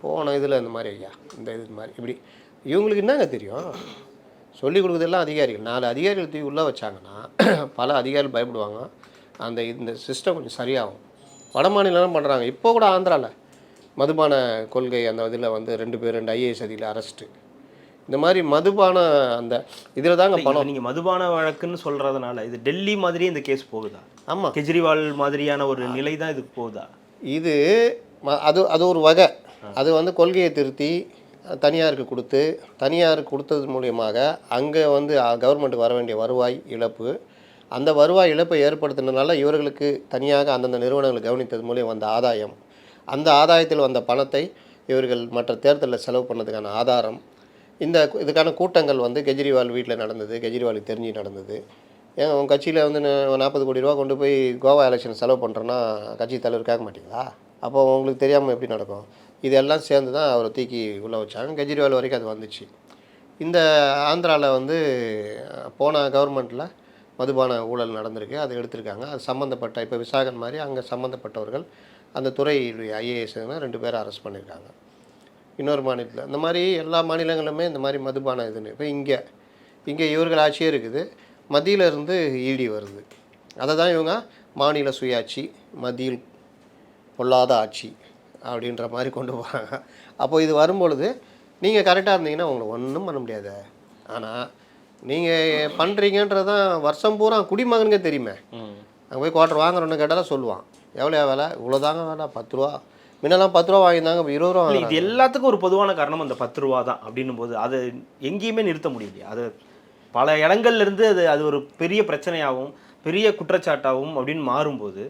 S1: போன இதில் இந்த மாதிரி ஐயா இந்த இது மாதிரி இப்படி. இவங்களுக்கு என்னங்க தெரியும், சொல்லிக் கொடுக்குறதெல்லாம் அதிகாரிகள். 4 அதிகாரிகள் தூக்கி உள்ளே வச்சாங்கன்னா பல அதிகாரிகள் பயப்படுவாங்க. இந்த சிஸ்டம் கொஞ்சம் சரியாகும். வட மாநிலம் பண்ணுறாங்க. இப்போ கூட ஆந்திராவில் மதுபான கொள்கை அந்த இதில் வந்து 2 ஐஏஎஸ் அதிகாரிகள் அரெஸ்ட்டு. இந்த மாதிரி மதுபான அந்த இதில் தாங்க பணம்.
S2: நீங்கள் மதுபான வழக்குன்னு சொல்கிறதுனால இது டெல்லி மாதிரியே இந்த கேஸ் போகுதா?
S1: ஆமாம்,
S2: கெஜ்ரிவால் மாதிரியான ஒரு நிலை தான் இதுக்கு போகுதா?
S1: இது அது ஒரு வகை. அது வந்து கொள்கையை திருத்தி தனியாருக்கு கொடுத்தது மூலியமாக அங்கே வந்து கவர்மெண்ட்டுக்கு வர வேண்டிய வருவாய் இழப்பு, அந்த வருவாய் இழப்பை ஏற்படுத்தினதுனால இவர்களுக்கு தனியாக அந்தந்த நிறுவனங்கள் கவனித்தது மூலியம் வந்த ஆதாயம், அந்த ஆதாயத்தில் வந்த பணத்தை இவர்கள் மற்ற தேர்தலில் செலவு பண்ணதுக்கான ஆதாரம், இதுக்கான கூட்டங்கள் வந்து கெஜ்ரிவால் வீட்டில் நடந்தது, கெஜ்ரிவாலுக்கு தெரிஞ்சு நடந்தது. ஏங்க உங்கள் கட்சியில் வந்து 40 கோடி ரூபா கொண்டு போய் கோவா எலெக்ஷன் செலவு பண்ணுறேன்னா கட்சி தலைவர் கேட்க மாட்டீங்களா? அப்போ உங்களுக்கு தெரியாமல் எப்படி நடக்கும்? இதெல்லாம் சேர்ந்து தான் அவரை தூக்கி உள்ளே வச்சாங்க. கெஜ்ரிவால் வரைக்கும் அது வந்துச்சு. இந்த ஆந்திராவில் வந்து போன கவர்மெண்ட்டில் மதுபான ஊழல் நடந்திருக்கு. அதை எடுத்திருக்காங்க. அது சம்மந்தப்பட்ட இப்போ விசாகன் மாதிரி அங்கே சம்மந்தப்பட்டவர்கள் அந்த துறையுடைய ஐஏஎஸ்னா 2 பேரை அரெஸ்ட் பண்ணியிருக்காங்க. இன்னொரு மாநிலத்தில் இந்த மாதிரி எல்லா மாநிலங்களுமே இந்த மாதிரி மதுபான இதுன்னு இப்போ இங்கே இவர்கள் ஆட்சியே இருக்குது. மத்தியில் இருந்து ஈடி வருது. அதை தான் இவங்க மாநில சுயாட்சி, மத்தியில் பொல்லாத ஆட்சி அப்படின்ற மாதிரி கொண்டு போகிறாங்க. அப்போது இது வரும்பொழுது நீங்கள் கரெக்டாக இருந்தீங்கன்னா உங்களை ஒன்றும் பண்ண முடியாது. ஆனால் நீங்கள் பண்ணுறீங்கன்றதான் வருஷம் பூரா குடிமகனுக்கே தெரியுமே. அங்கே போய் குவார்ட்டர் வாங்குறோன்னு கேட்டாலும் சொல்லுவான், எவ்வளோ வேலை, இவ்வளோதாங்க வேலை, 10 ரூபா. முன்னெல்லாம் 10 ரூபா வாங்கியிருந்தாங்க, இப்போ 20 ரூபா.
S2: இது எல்லாத்துக்கும் ஒரு பொதுவான காரணம் அந்த 10 ரூபா தான் அப்படின்னும் போது அது எங்கேயுமே நிறுத்த முடியலையா? அது பல இடங்கள்ல இருந்து அது ஒரு பெரிய பிரச்சனையாகவும் பெரிய குற்றச்சாட்டாகவும் அப்படின்னு மாறும்போது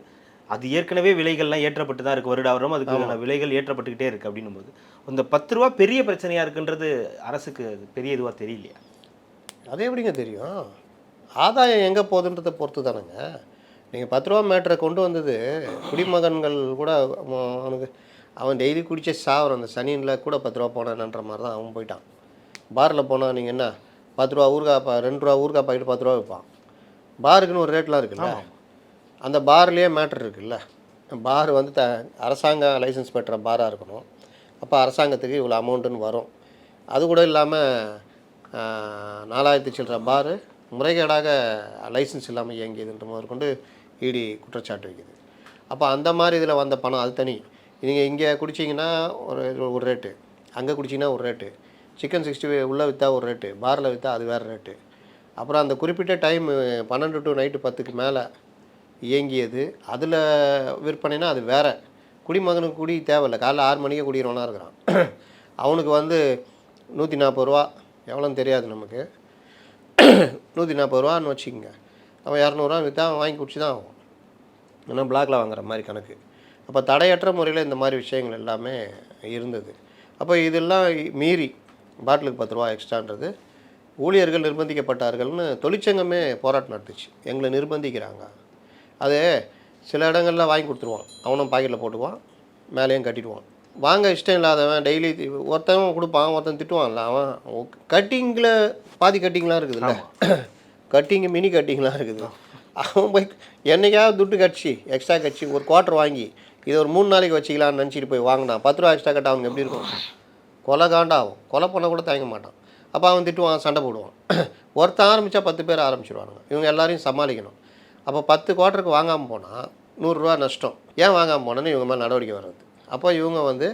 S2: அது ஏற்கனவே விலைகள்லாம் ஏற்றப்பட்டு தான் இருக்குது. வருடாவரம் அதுக்கான விலைகள் ஏற்றப்பட்டுக்கிட்டே இருக்குது அப்படின்னும் போது அந்த 10 ரூபா பெரிய பிரச்சனையாக இருக்குன்றது அரசுக்கு பெரிய இதுவாக தெரியலையா?
S1: அது எப்படிங்க தெரியும்? ஆதாயம் எங்கே போகுதுன்றதை பொறுத்து தானேங்க. நீங்கள் 10 ரூபா மேட்டரை கொண்டு வந்தது குடிமகன்கள் கூட அவன் டெய்லி குடிச்ச சாவரம் அந்த சனியில் கூட 10 ரூபா போனான்ற மாதிரி தான் அவன் போயிட்டான். பாரில் போனால் நீங்கள் என்ன 10 ரூபா ஊறுகாய் 2 ரூபா ஊறுகாய் பாக்கெட்டு 10 ரூபா விற்பான். பாருக்குன்னு ஒரு ரேட்லாம் இருக்குல்ல, அந்த பார்லேயே மேட்ரு இருக்குல்ல. பார் வந்து அரசாங்க லைசன்ஸ் பெற்ற பாராக இருக்கணும். அப்போ அரசாங்கத்துக்கு இவ்வளோ அமௌண்ட்டுன்னு வரும். அது கூட இல்லாமல் 4000 சில்லற பார் முறைகேடாக லைசன்ஸ் இல்லாமல் இயங்கியதுன்ற மாதிரி கொண்டு இடி குற்றச்சாட்டு வைக்குது. அப்போ அந்த மாதிரி இதில் வந்த பணம் அது தனி. நீங்கள் இங்கே குடிச்சிங்கன்னா ஒரு ரேட்டு, அங்கே குடிச்சிங்கன்னா ஒரு ரேட்டு, சிக்கன் 65 உள்ளே விற்றா ஒரு ரேட்டு, பாரில் விற்றா அது வேறு ரேட்டு. அப்புறம் அந்த குறிப்பிட்ட டைம் 12 to நைட்டு 10க்கு மேலே இயங்கியது, அதில் விற்பனைனா அது வேறு. குடிமகனுக்கு குடி தேவையில்லை, காலைல 6 மணிக்கே குடிக்கிறவனா இருக்கிறான். அவனுக்கு வந்து 140 ரூபா எவ்வளோன்னு தெரியாது நமக்கு. 140 ரூபான்னு வச்சுக்கோங்க. அவன் 200 ரூபா விற்றா அவன் வாங்கி குடிச்சு தான் ஆகும். ஏன்னா பிளாக்கில் வாங்குற மாதிரி கணக்கு. அப்போ தடையற்ற முறையில் இந்த மாதிரி விஷயங்கள் எல்லாமே இருந்தது. அப்போ இதெல்லாம் மீறி பாட்டிலுக்கு 10 ரூபா எக்ஸ்ட்ரான்றது ஊழியர்கள் நிர்பந்திக்கப்பட்டார்கள்னு தொழிற்சங்கமே போராட்டம் நடத்துச்சு. எங்களை நிர்பந்திக்கிறாங்க. அது சில இடங்களில் வாங்கி கொடுத்துருவான், அவனும் பாக்கெட்டில் போட்டுக்குவான், மேலேயும் கட்டிடுவான். வாங்க இஷ்டம் இல்லாதவன் டெய்லி ஒருத்தவன் கொடுப்பான், ஒருத்தன் திட்டுவான்ல, அவன் கட்டிங்கில் பாதி கட்டிங்லாம் இருக்குதுல்ல, கட்டிங்கு மினி கட்டிங்லாம் இருக்குது. அவன் போய் என்னைக்காவது துட்டு கட்சி எக்ஸ்ட்ரா கட்சி ஒரு குவார்ட்டர் வாங்கி இதை ஒரு 3 நாளைக்கு வச்சுக்கலான்னு நினச்சிட்டு போய் வாங்கினான். 10 ரூபா எக்ஸ்ட்ரா கட்ட அவனுக்கு எப்படி இருக்கும்? கொலை காண்டாகும். கொலை பண்ண கூட தயங்க மாட்டான். அப்போ அவன் திட்டுவான், சண்டை போடுவான். ஒருத்தன் ஆரம்பித்தா 10 பேர் ஆரம்பிச்சிடுவானுங்க. இவங்க எல்லாரையும் சமாளிக்கணும். அப்போ 10 குவார்ட்டருக்கு வாங்காமல் போனால் 100 ரூபா நஷ்டம். ஏன் வாங்காமல் போனோன்னு இவங்க மேலே நடவடிக்கை வர்றது. அப்போ இவங்க வந்து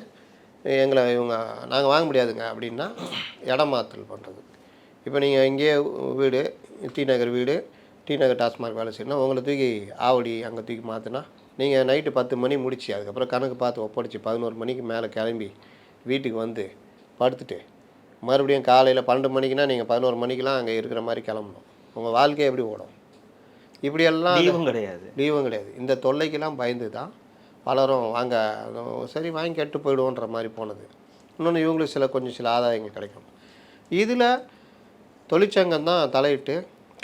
S1: நாங்கள் வாங்க முடியாதுங்க அப்படின்னா இடம் மாற்றல் பண்ணுறது. இப்போ நீங்கள் இங்கேயே வீடு, டி நகர் வீடு, டி நகர் டாஸ்மார்க் வேலை செய்யணும், உங்களை தூக்கி ஆவடி அங்கே தூக்கி மாற்றினா நீங்கள் நைட்டு 10 மணி முடிச்சு அதுக்கப்புறம் கணக்கு பார்த்து ஒப்படைச்சி 11 மணிக்கு மேலே கிளம்பி வீட்டுக்கு வந்து படுத்துட்டு மறுபடியும் காலையில் 12 மணிக்குனா நீங்கள் 11 மணிக்கெலாம் அங்கே இருக்கிற மாதிரி கிளம்பணும். உங்கள் வாழ்க்கையை எப்படி ஓடும்? இப்படியெல்லாம் லீவும் கிடையாது. இந்த தொல்லைக்கெல்லாம் பயந்து தான் பலரும் சரி வாங்கி கெட்டு போயிடுவோன்ற மாதிரி போனது. இன்னொன்று இவங்களுக்கு கொஞ்சம் சில ஆதாயங்கள் கிடைக்கும். இதில் தொழிற்சங்கம் தான் தலையிட்டு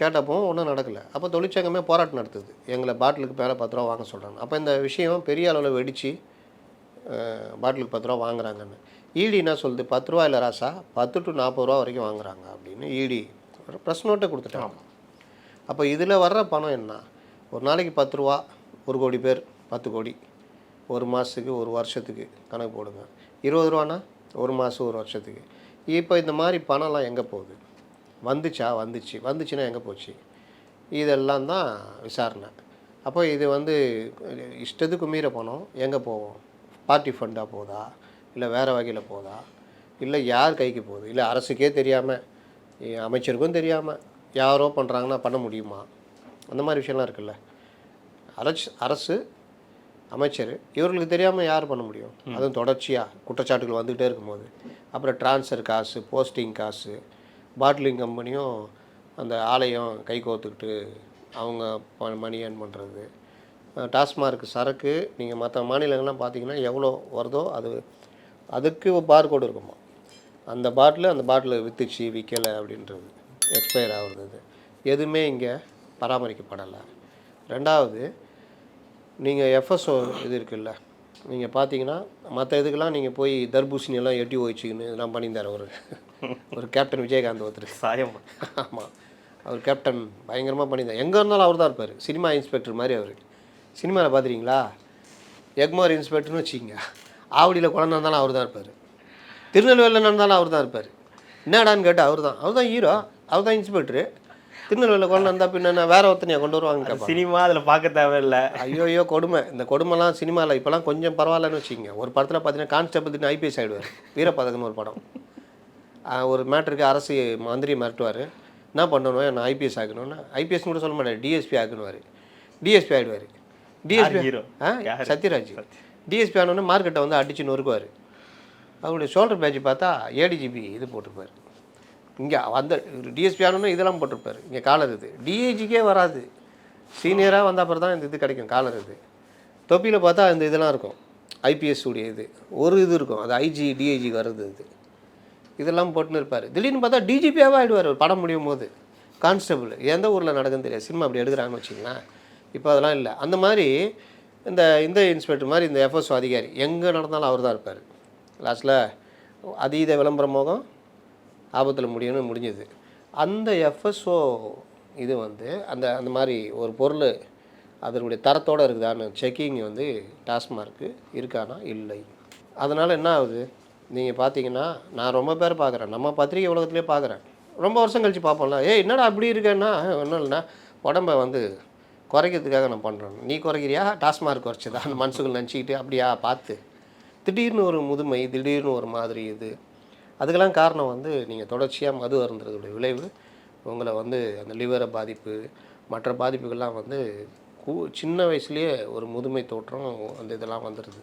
S1: கேட்டப்போ ஒன்றும் நடக்கலை. அப்போ தொழிற்சங்கமே போராட்டம் நடத்துது, எங்களை பாட்டிலுக்கு மேலே 10 ரூபா வாங்க சொல்கிறாங்க. அப்போ இந்த விஷயம் பெரிய அளவில் வெடித்து பாட்டிலுக்கு 10 ரூபா வாங்குறாங்கன்னு ஈடி என்ன சொல்லுது? 10 ரூபா இல்லை ராசா, 10 to 40 ரூபா வரைக்கும் வாங்குறாங்க அப்படின்னு ஈடி ப்ரெஸ் நோட்டை கொடுத்துட்டாங்க. அப்போ இதில் வர்ற பணம் என்ன? ஒரு நாளைக்கு 10 ரூபா, 1 கோடி பேர் 10 கோடி, ஒரு மாதத்துக்கு ஒரு வருஷத்துக்கு கணக்கு போடுங்க. 20 ரூபானா ஒரு மாதம் ஒரு வருஷத்துக்கு. இப்போ இந்த மாதிரி பணம்லாம் எங்கே போகுது? வந்துச்சுன்னா எங்கே போச்சு? இதெல்லாம் தான் விசாரணை. அப்போ இது வந்து இஷ்டத்துக்கு மீற பணம் எங்கே போகும்? பார்ட்டி ஃபண்டாக போகுதா, இல்லை வேறு வகையில் போகுதா, இல்லை யார் கைக்கு போகுது, இல்லை அரசுக்கே தெரியாமல் அமைச்சருக்கும் தெரியாமல் யாரோ பண்ணுறாங்கன்னா பண்ண முடியுமா? அந்த மாதிரி விஷயம்லாம் இருக்குல்ல. அரசு அமைச்சர் இவர்களுக்கு தெரியாமல் யார் பண்ண முடியும்? அதுவும் தொடர்ச்சியாக குற்றச்சாட்டுகள் வந்துக்கிட்டே இருக்கும்போது. அப்புறம் ட்ரான்ஸ்ஃபர் காசு, போஸ்டிங் காசு, பாட்டிலிங் கம்பெனியும் அந்த ஆலயம் கை கோர்த்துக்கிட்டு அவங்க மணி ஏர்ன் பண்ணுறது. டாஸ்மார்க் சரக்கு நீங்கள் மற்ற மாநிலங்கள்லாம் பார்த்தீங்கன்னா எவ்வளோ வருதோ அதுக்கு பார் கோடு இருக்குமா. அந்த பாட்டில் விற்றுச்சு விற்கலை அப்படின்றது, எக்ஸ்பயர் ஆகுறது, எதுவுமே இங்கே பராமரிக்கப்படலை. ரெண்டாவது, நீங்கள் எஃப்எஸ்ஓ இது இருக்குல்ல, நீங்கள் பார்த்தீங்கன்னா மற்ற இதுக்கெல்லாம் நீங்கள் போய் தர்பூசணியெல்லாம் எட்டி வச்சுக்கின்னு இதெல்லாம் பண்ணியிருந்தார் ஒரு கேப்டன் விஜயகாந்த் ஒருத்தர்.
S2: சாயம்.
S1: ஆமாம், அவர் கேப்டன் பயங்கரமாக பண்ணியிருந்தார். எங்கே இருந்தாலும் அவர் தான் இருப்பார், சினிமா இன்ஸ்பெக்டர் மாதிரி. அவர் சினிமாவில் பார்த்துறீங்களா, எக்மோர் இன்ஸ்பெக்டர்னு வச்சுக்கிங்க, ஆவடியில் குழந்தை இருந்தாலும் அவர் தான் இருப்பார், திருநெல்வேலியில் நடந்தாலும் அவர் தான் இருப்பார். என்னடான்னு கேட்டால் அவர் தான் ஹீரோ, அவர் தான் இன்ஸ்பெக்டரு. திருநெல்வேலியில் குழந்தை இருந்தால் பின்ன வேற ஒருத்தனையை கொண்டு வருவாங்க.
S2: சினிமா அதில் பார்க்க தேவையில்லை.
S1: ஐயோ கொடுமை. இந்த கொடுமைலாம் சினிமாவில் இப்போலாம் கொஞ்சம் பரவாயில்லன்னு வச்சுக்கோங்க. ஒரு படத்தில் பார்த்தீங்கன்னா கான்ஸ்டபிள் தின்னு ஐபிஎஸ் ஆகிடுவார். வீரப்பதக்கன்னு ஒரு படம், ஒரு மேட்டருக்கு அரசு மந்திரி மிரட்டுவார், என்ன பண்ணணும், நான் ஐபிஎஸ் ஆகணும்னா ஐபிஎஸ்னு கூட சொல்ல மாட்டேன், டிஎஸ்பி ஆகணுவார். டிஎஸ்பி ஆகிடுவார். டிஎஸ்பி சத்யராஜ். டிஎஸ்பி ஆனோடனே மார்க்கெட்டை வந்து அடிச்சு நொறுக்குவார். அவருடைய ஷோல்டர் பேட்ச் பார்த்தா ஏடிஜிபி இது போட்டிருப்பார். இங்கே அந்த டிஎஸ்பி ஆனோன்னு இதெல்லாம் போட்டிருப்பார். இங்கே காலர் இது டிஐஜிக்கே வராது, சீனியராக வந்த அப்புறம் தான் இந்த இது கிடைக்கும் காலர் இது. தொப்பியில் பார்த்தா இந்த இதெல்லாம் இருக்கும், ஐபிஎஸ் உடைய இது ஒரு இது இருக்கும், அது ஐஜி டிஐஜி வருது. இதெல்லாம் போட்டுன்னு இருப்பார். திடீர்னு பார்த்தா டிஜிபியாகவே ஆகிடுவார் படம் முடியும் போது. கான்ஸ்டபிள் எந்த ஊரில் நடக்குன்னு தெரியாது, சினிமா அப்படி எடுக்கிறாங்கன்னு வச்சிங்களேன். இப்போ அதெல்லாம் இல்லை. அந்த மாதிரி இந்த இன்ஸ்பெக்டர் மாதிரி இந்த எஃப்எஸ்ஓ அதிகாரி எங்கே நடந்தாலும் அவர் தான் இருப்பார். லாஸ்ட்டில் அதீத விளம்பர மோகம் ஆபத்தில் முடிஞ்சது. அந்த எஃப்எஸ்ஓ இது வந்து அந்த மாதிரி ஒரு பொருள் அதனுடைய தரத்தோடு இருக்குதான்னு செக்கிங் வந்து டாஸ்மார்க்கு இருக்கானா இல்லை. அதனால் என்ன ஆகுது, நீங்கள் பார்த்தீங்கன்னா நான் ரொம்ப பேர் பார்க்குறேன், நம்ம பத்திரிகை உலகத்துலேயே பார்க்குறேன், ரொம்ப வருஷம் கழித்து பார்ப்போம்ல, என்னடா அப்படி இருக்கேன்னா ஒன்றும் இல்லைன்னா உடம்பை வந்து குறைக்கிறதுக்காக நான் பண்ணுறேன், நீ குறைக்கிறியா டாஸ்மார்க் குறைச்சதா அந்த மனசுக்குள் நினச்சிக்கிட்டு அப்படியா பார்த்து திடீர்னு ஒரு முதுமை, திடீர்னு ஒரு மாதிரி இது. அதுக்கெல்லாம் காரணம் வந்து நீங்கள் தொடர்ச்சியாக மது அருந்துறதுடைய விளைவு உங்களை வந்து அந்த லிவரை பாதிப்பு, மற்ற பாதிப்புகள்லாம் வந்து சின்ன வயசுலேயே ஒரு முதுமை தோற்றம் அந்த இதெல்லாம் வந்துடுது.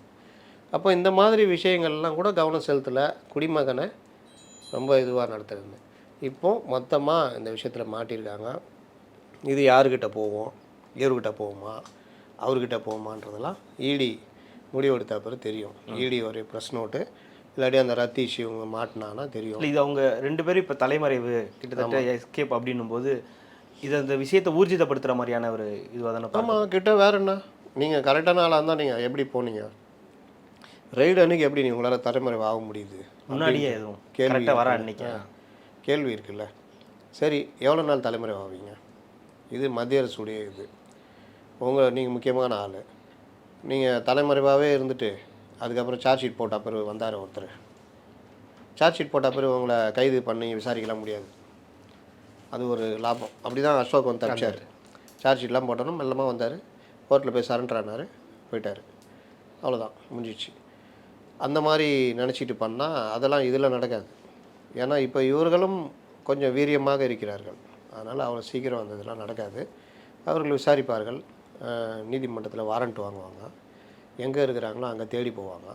S1: அப்போ இந்த மாதிரி விஷயங்கள்லாம் கூட கவனம் செலுத்தலை, குடிமகனை ரொம்ப இதுவாக நடத்துறது. இப்போது மொத்தமாக இந்த விஷயத்தில் மாட்டியிருக்காங்க. இது யாருக்கிட்ட போவோம், இவர்கிட்ட போவோமா அவர்கிட்ட போவோமான்றதெல்லாம் இடி முடிவெடுத்த பிறகு தெரியும். இடி ஒரு ப்ரெஸ் நோட்டு இல்லாட்டி அந்த ரத்தீஷ் இவங்க மாட்டினான்னா தெரியும்.
S2: இது அவங்க 2 பேரும் இப்போ தலைமறைவு கிட்டத்தட்ட எஸ்கேப் அப்படின்னும் போது இது அந்த விஷயத்தை ஊர்ஜிதப்படுத்துகிற மாதிரியான ஒரு இதுவாக தானே.
S1: ஆமாம், கிட்ட வேறு என்ன, நீங்கள் கரெக்டான ஆளாக இருந்தால் நீங்கள் எப்படி போனீங்க, ரைடு அன்றைக்கி எப்படி நீங்கள் உங்களால் தலைமறைவு ஆக முடியுது,
S2: முன்னாடியே எதுவும் கேள்வி வர அன்றைக்கி
S1: கேள்வி இருக்குல்ல. சரி, எவ்வளோ நாள் தலைமறைவு ஆவீங்க, இது மத்திய அரசுடைய இது, நீங்கள் முக்கியமான ஆள், நீங்கள் தலைமறைவாகவே இருந்துட்டு அதுக்கப்புறம் சார்ஜ் ஷீட் போட்ட பிறகு வந்தார் ஒருத்தர், சார்ஜ் ஷீட் போட்ட பிறகு உங்களை கைது பண்ணி விசாரிக்கலாம் முடியாது, அது ஒரு லாபம். அப்படி தான் அசோக் வந்து தப்பிச்சார். சார்ஜ் ஷீட்லாம் போட்டோன்னு மெல்லமாக வந்தார், கோர்ட்டில் போய் சரண்டர் ஆனார், போயிட்டார், அவ்வளோதான் முடிஞ்சிச்சு. அந்த மாதிரி நினச்சிட்டு பண்ணால் அதெல்லாம் இதில் நடக்காது. ஏன்னா இப்போ இவர்களும் கொஞ்சம் வீரியமாக இருக்கிறார்கள், அதனால் அவ்வளோ சீக்கிரம் அந்த இதெல்லாம் நடக்காது. அவர்கள் விசாரிப்பார்கள், நீதிமன்றத்தில் வாரண்ட் வாங்குவாங்க, எங்கே இருக்கிறாங்களோ அங்கே தேடி போவாங்க,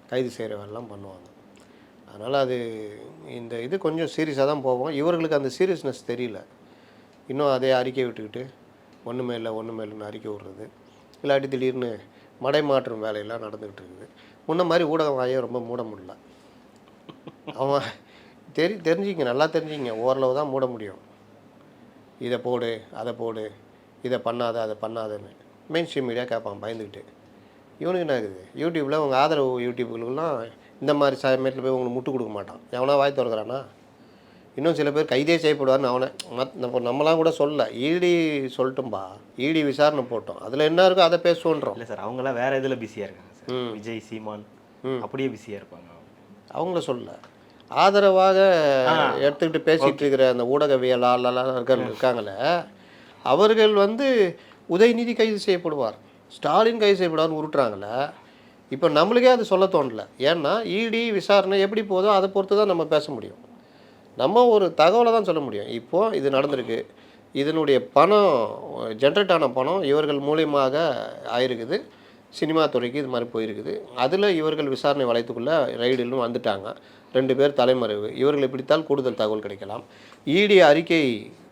S1: கைது செய்கிற வேலைலாம் பண்ணுவாங்க. அதனால் அது இந்த இது கொஞ்சம் சீரியஸாக தான் போவோம். இவர்களுக்கு அந்த சீரியஸ்னஸ் தெரியல. இன்னும் அதே அறிக்கை விட்டுக்கிட்டு ஒன்றுமே இல்லைன்னு அறிக்கை விடுறது, இல்லாட்டி திடீர்னு மடை மாற்றும் வேலையெல்லாம் நடந்துக்கிட்டு இருக்குது. முன்ன மாதிரி ஊடகம் வாயை ரொம்ப மூட முடியல. அவன் தெரிஞ்சுங்க, நல்லா தெரிஞ்சுங்க, ஓரளவு தான் மூட முடியும். இதை போடு, அதை போடு, இதை பண்ணாத, அதை பண்ணாதன்னு மெயின் ஸ்ட்ரீம் மீடியா கேட்பான் பயந்துக்கிட்டு. இவனுக்கு என்ன இருக்குது, யூடியூப்பில் உங்கள் ஆதரவு யூடியூப்புகளுக்கெல்லாம் இந்த மாதிரி சமயத்தில் போய் உங்களுக்கு முட்டு கொடுக்க மாட்டான். எவனா வாய் திறக்கிறானா, இன்னும் சில பேர் கைதே செய்யப்படுவார்னு அவனை நம்மளாம் கூட சொல்ல, ஈடி சொல்லட்டும்பா, ஈடி விசாரணை போட்டோம், அதில் என்ன இருக்கோ அதை பேசுவோன்றோம்.
S2: இல்லை சார், அவங்களாம் வேறு இதில் பிஸியாக இருக்காங்க சார். விஜய், சீமான் அப்படியே பிஸியாக இருப்பாங்க. அவங்கள
S1: சொல்ல ஆதரவாக எடுத்துக்கிட்டு பேசிகிட்டு இருக்கிற அந்த ஊடகவியலாளர்லாம் இருக்காங்களே, அவர்கள் வந்து உதயநிதி கைது செய்யப்படுவார், ஸ்டாலின் கைது செய்யப்படுவார்னு உருட்டுறாங்களே. இப்போ நம்மளுக்கே அது சொல்ல தோணலை. ஏன்னா இடி விசாரணை எப்படி போதோ அதை பொறுத்து தான் நம்ம பேச முடியும். நம்ம ஒரு தகவலை தான் சொல்ல முடியும். இப்போது இது நடந்திருக்கு, இதனுடைய பணம் ஜென்ரேட் ஆன பணம் இவர்கள் மூலியமாக ஆயிருக்குது, சினிமா துறைக்கு இது மாதிரி போயிருக்குது. அதில் இவர்கள் விசாரணை வளையத்துக்குள்ளே ரைடிலும் வந்துட்டாங்க. 2 பேர் தலைமறைவு, இவர்களை பிடித்தால் கூடுதல் தகவல் கிடைக்கலாம். இடி அறிக்கை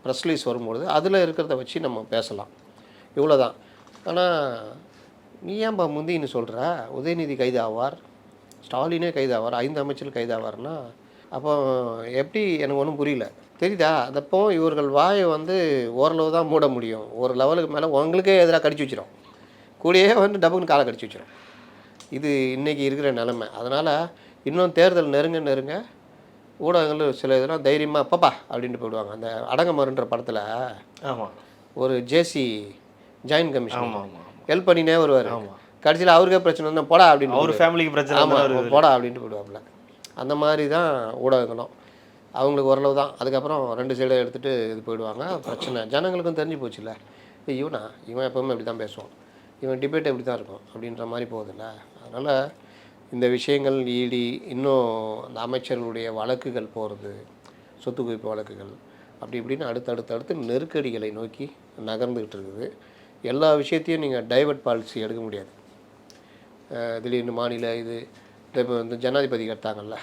S1: ப்ரெஸ் ரிலீஸ் வரும்பொழுது அதில் இருக்கிறத வச்சு நம்ம பேசலாம், இவ்வளோதான். ஆனால் நீ ஏன்பா முந்தின்னு சொல்கிற, உதயநிதி கைது ஆவார், ஸ்டாலினே கைது ஆவார், 5 அமைச்சர்கள் கைது ஆவார்னா அப்போ எப்படி எனக்கு ஒன்றும் புரியல. தெரியுதா? அதப்போ இவர்கள் வாயை வந்து ஓரளவு தான் மூட முடியும். ஒரு லெவலுக்கு மேலே உங்களுக்கே எதிராக கடிச்சு வச்சிரும். கூடயே வந்து டபுக்குன்னு காலை கடிச்சு வச்சிரும். இது இன்றைக்கி இருக்கிற நிலமை. அதனால் இன்னும் தேர்தல் நெருங்க நெருங்க ஊடகங்கள் சில இதெல்லாம் தைரியமாக பாப்பா அப்படின்ட்டு போயிடுவாங்க. அந்த அடங்கமருன்ற படத்தில்
S2: ஆமாம்,
S1: ஒரு ஜேசி ஜாயின்ட் கமிஷன்
S2: ஆமாம், ஆமாம்,
S1: ஹெல்ப் பண்ணினே வருவார்.
S2: ஆமாம்.
S1: கடைசியில் அவருக்கே பிரச்சனை வந்தால் போடா அப்படின்னு
S2: அவர் ஃபேமிலிக்கு பிரச்சனை
S1: ஆமாம் போடா அப்படின்ட்டு போயிடுவாப்புல. அந்த மாதிரி தான் ஊடகங்களும். அவங்களுக்கு ஓரளவு தான். அதுக்கப்புறம் 2 சைடை எடுத்துகிட்டு இது போயிடுவாங்க. பிரச்சனை ஜனங்களுக்கும் தெரிஞ்சு போச்சுல்ல. இவன் எப்போவுமே இப்படி தான் பேசுவான், இவன் டிபேட் இப்படி தான் இருக்கும் அப்படின்ற மாதிரி போகுதுல்ல. அதனால் இந்த விஷயங்கள் ஈடி இன்னும் அந்த அமைச்சர்களுடைய வழக்குகள் போகிறது, சொத்து குவிப்பு வழக்குகள் அப்படி இப்படின்னு அடுத்தடுத்து நெருக்கடிகளை நோக்கி நகர்ந்துக்கிட்டு இருக்குது. எல்லா விஷயத்தையும் நீங்கள் டைவர்ட் பாலிசி எடுக்க முடியாது. திடீர்னு மாநில இது இப்போ இந்த ஜனாதிபதி எடுத்தாங்கல்ல,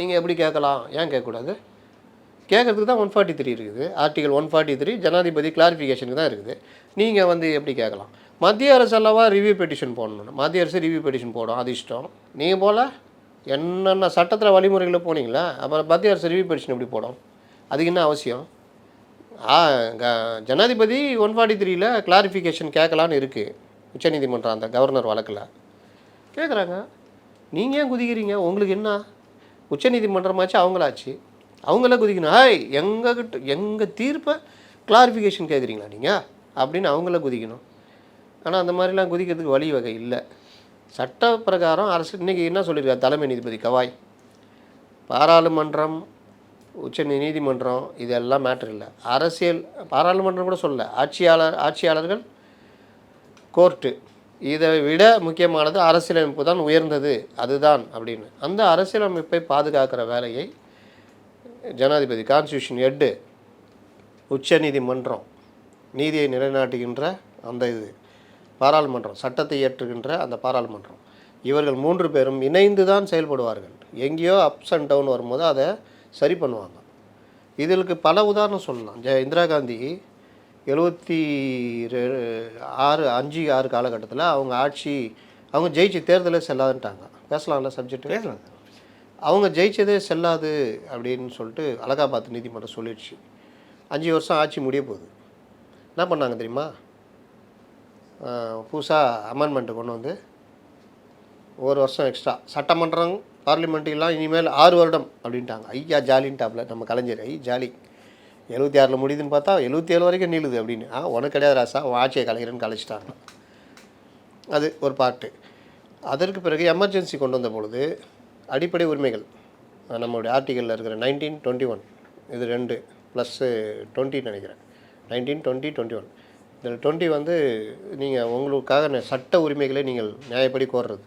S1: நீங்கள் எப்படி கேட்கலாம், ஏன் கேட்கக்கூடாது? கேட்குறதுக்கு தான் 143 இருக்குது. ஆர்டிகல் 143 ஜனாதிபதி கிளாரிஃபிகேஷனுக்கு தான் இருக்குது. நீங்கள் வந்து எப்படி கேட்கலாம்? மத்திய அரசு அல்லவா ரிவ்யூ பெட்டிஷன் போடணும். மத்திய அரசு ரிவ்யூ பெட்டிஷன் போடும், அது இஷ்டம். நீங்கள் போல் என்னென்ன சட்டத்தில் வழிமுறைகளில் போனீங்களா, அப்புறம் மத்திய அரசு ரிவ்யூ பெட்டிஷன் எப்படி போடும்? அதுக்கு என்ன அவசியம்? ஜனாதிபதி 143ல் கிளாரிஃபிகேஷன் கேட்கலான்னு இருக்குது. உச்சநீதிமன்றம் அந்த கவர்னர் வழக்கில் கேட்குறாங்க. நீங்கள் ஏன் குதிக்கிறீங்க? உங்களுக்கு என்ன? உச்சநீதிமன்றமாச்சு அவங்களாச்சு, அவங்கள குதிக்கணும். எங்கள் தீர்ப்பை கிளாரிஃபிகேஷன் கேட்குறீங்களா நீங்கள் அப்படின்னு அவங்கள குதிக்கணும். ஆனால் அந்த மாதிரிலாம் குதிக்கிறதுக்கு வழி வகை இல்லை. சட்ட பிரகாரம் அரசு இன்றைக்கி என்ன சொல்லியிருக்காரு தலைமை நீதிபதி கவாய்? பாராளுமன்றம், நீதிமன்றம் இதெல்லாம் மேட்ரு இல்லை. அரசியல் பாராளுமன்றம் கூட சொல்லலை, ஆட்சியாளர்கள், கோர்ட்டு, இதை விட முக்கியமானது அரசியலமைப்பு தான் உயர்ந்தது, அதுதான் அப்படின்னு. அந்த அரசியலமைப்பை பாதுகாக்கிற வேலையை ஜனாதிபதி, கான்ஸ்டியூஷன் ஹெட்டு, உச்ச நீதிமன்றம், நீதியை நிலைநாட்டுகின்ற அந்த இது பாராளுமன்றம், சட்டத்தை இயற்றுகின்ற அந்த பாராளுமன்றம், இவர்கள் 3 பேரும் இணைந்து தான் செயல்படுவார்கள். எங்கேயோ அப்ஸ் அண்ட் டவுன் வரும்போது அதை சரி பண்ணுவாங்க. இதற்கு பல உதாரணம் சொல்லலாம். இந்திரா காந்தி 5-6 காலகட்டத்தில் அவங்க ஜெயிச்சு தேர்தலே செல்லாதுன்ட்டாங்க. பேசலாம்ல சப்ஜெக்ட்?
S2: பேசலாம்.
S1: அவங்க ஜெயிச்சதே செல்லாது அப்படின்னு சொல்லிட்டு அலகாபாத் நீதிமன்றம் சொல்லிடுச்சு. 5 வருஷம் ஆட்சி முடிய போகுது. என்ன பண்ணாங்க தெரியுமா? புதுசாக அமெண்ட்மெண்ட்டு கொண்டு வந்து 1 வருஷம் எக்ஸ்ட்ரா சட்டமன்றம் பார்லிமெண்ட்டுக்கெல்லாம் இனிமேல் 6 வருடம் அப்படின்ட்டாங்க. ஐயா ஜாலின்ட்டாப்ல நம்ம கலைஞர். ஜாலி 76 முடியுதுன்னு பார்த்தா 77 வரைக்கும் நீளுது அப்படின்னு. உனக்கு கிடையாது ராசா, ஆட்சியை கலைஞர்னு கலைச்சிட்டாங்க. அது ஒரு பாட்டு. அதற்கு பிறகு எமர்ஜென்சி கொண்டு வந்த பொழுது அடிப்படை உரிமைகள் நம்மளுடைய ஆர்டிக்கலில் இருக்கிற 19, 21 இது 2 + 20 நினைக்கிறேன். 19, 20, 21 இதில் 20 வந்து நீங்கள் உங்களுக்காக சட்ட உரிமைகளை நீங்கள் நியாயப்படி கோர்றது.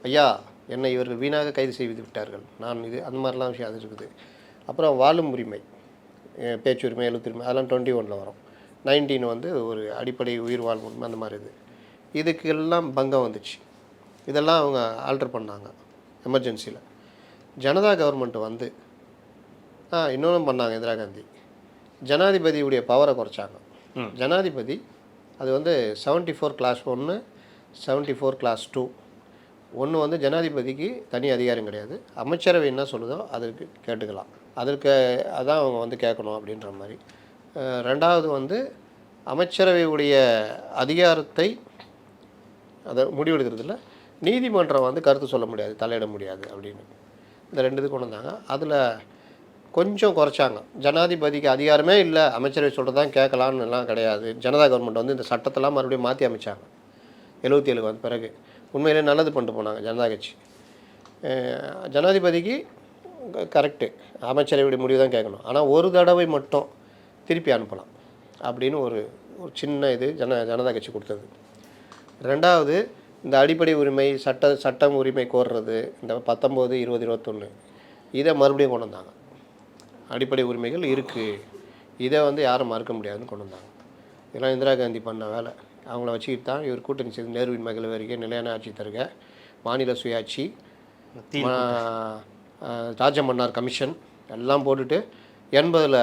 S1: ஐயா என்னை இவர்கள் வீணாக கைது செய்து விட்டார்கள், நான் இது அந்த மாதிரிலாம் விஷயம் அது இருக்குது. அப்புறம் வாழும் உரிமை, பேச்சுரிமை, எழுத்துரிமை அதெல்லாம் 21 வரும். 19 வந்து ஒரு அடிப்படை உயிர் வாழ்வு உரிமை, அந்த மாதிரி இதுக்கு எல்லாம் பங்கம் வந்துச்சு. இதெல்லாம் அவங்க ஆல்டர் பண்ணாங்க எமர்ஜென்சியில். ஜனதா கவர்மெண்ட் வந்து இன்னொன்று பண்ணாங்க. இந்திரா காந்தி ஜனாதிபதியுடைய பவரை குறைச்சாங்க. ஜனாதிபதி அது வந்து 74 கிளாஸ் 1, 74 கிளாஸ் 2. ஒன்று வந்து ஜனாதிபதிக்கு தனி அதிகாரம் கிடையாது, அமைச்சரவை என்ன சொல்லுதோ அதற்கு கேட்டுக்கலாம், அதற்கு அதான் அவங்க வந்து கேட்கணும் அப்படின்ற மாதிரி. 2வது வந்து அமைச்சரவையுடைய அதிகாரத்தை அதை முடிவெடுக்கிறதுல நீதிமன்றம் வந்து கருத்து சொல்ல முடியாது, தலையிட முடியாது அப்படின்னு. இந்த 2 இது கொண்டு வந்தாங்க. அதில் கொஞ்சம் குறைச்சாங்க. ஜனாதிபதிக்கு அதிகாரமே இல்லை, அமைச்சரவை சொல்கிறது தான் கேட்கலான்னு எல்லாம் கிடையாது. ஜனதா கவர்மெண்ட் வந்து இந்த சட்டத்தெல்லாம் மறுபடியும் மாற்றி அமைச்சாங்க 77 வந்து பிறகு. உண்மையிலே நல்லது பண்ணிட்டு போனாங்க ஜனதா கட்சி. ஜனாதிபதிக்கு கரெக்டு, அமைச்சரவையுடைய முடிவு தான் கேட்கணும், ஆனால் ஒரு தடவை மட்டும் திருப்பி அனுப்பலாம் அப்படின்னு ஒரு சின்ன இது ஜனதா கட்சி கொடுத்தது. 2வது இந்த அடிப்படை உரிமை, சட்டம் உரிமை கோர்றது, இந்த 19, 20, 21 இதை மறுபடியும் கொண்டு வந்தாங்க. அடிப்படை உரிமைகள் இருக்குது, இதை வந்து யாரும் மறுக்க முடியாதுன்னு கொண்டு வந்தாங்க. இதெல்லாம் இந்திரா காந்தி பண்ண வேலை. அவங்கள வச்சுக்கிட்டு தான் இவர் கூட்டணி செய்து நேருவின் மகள் வரைக்கும் நிலையான ஆட்சி தருக, மாநில சுயாட்சி, ராஜமன்னார் கமிஷன் எல்லாம் போட்டுட்டு 80ல்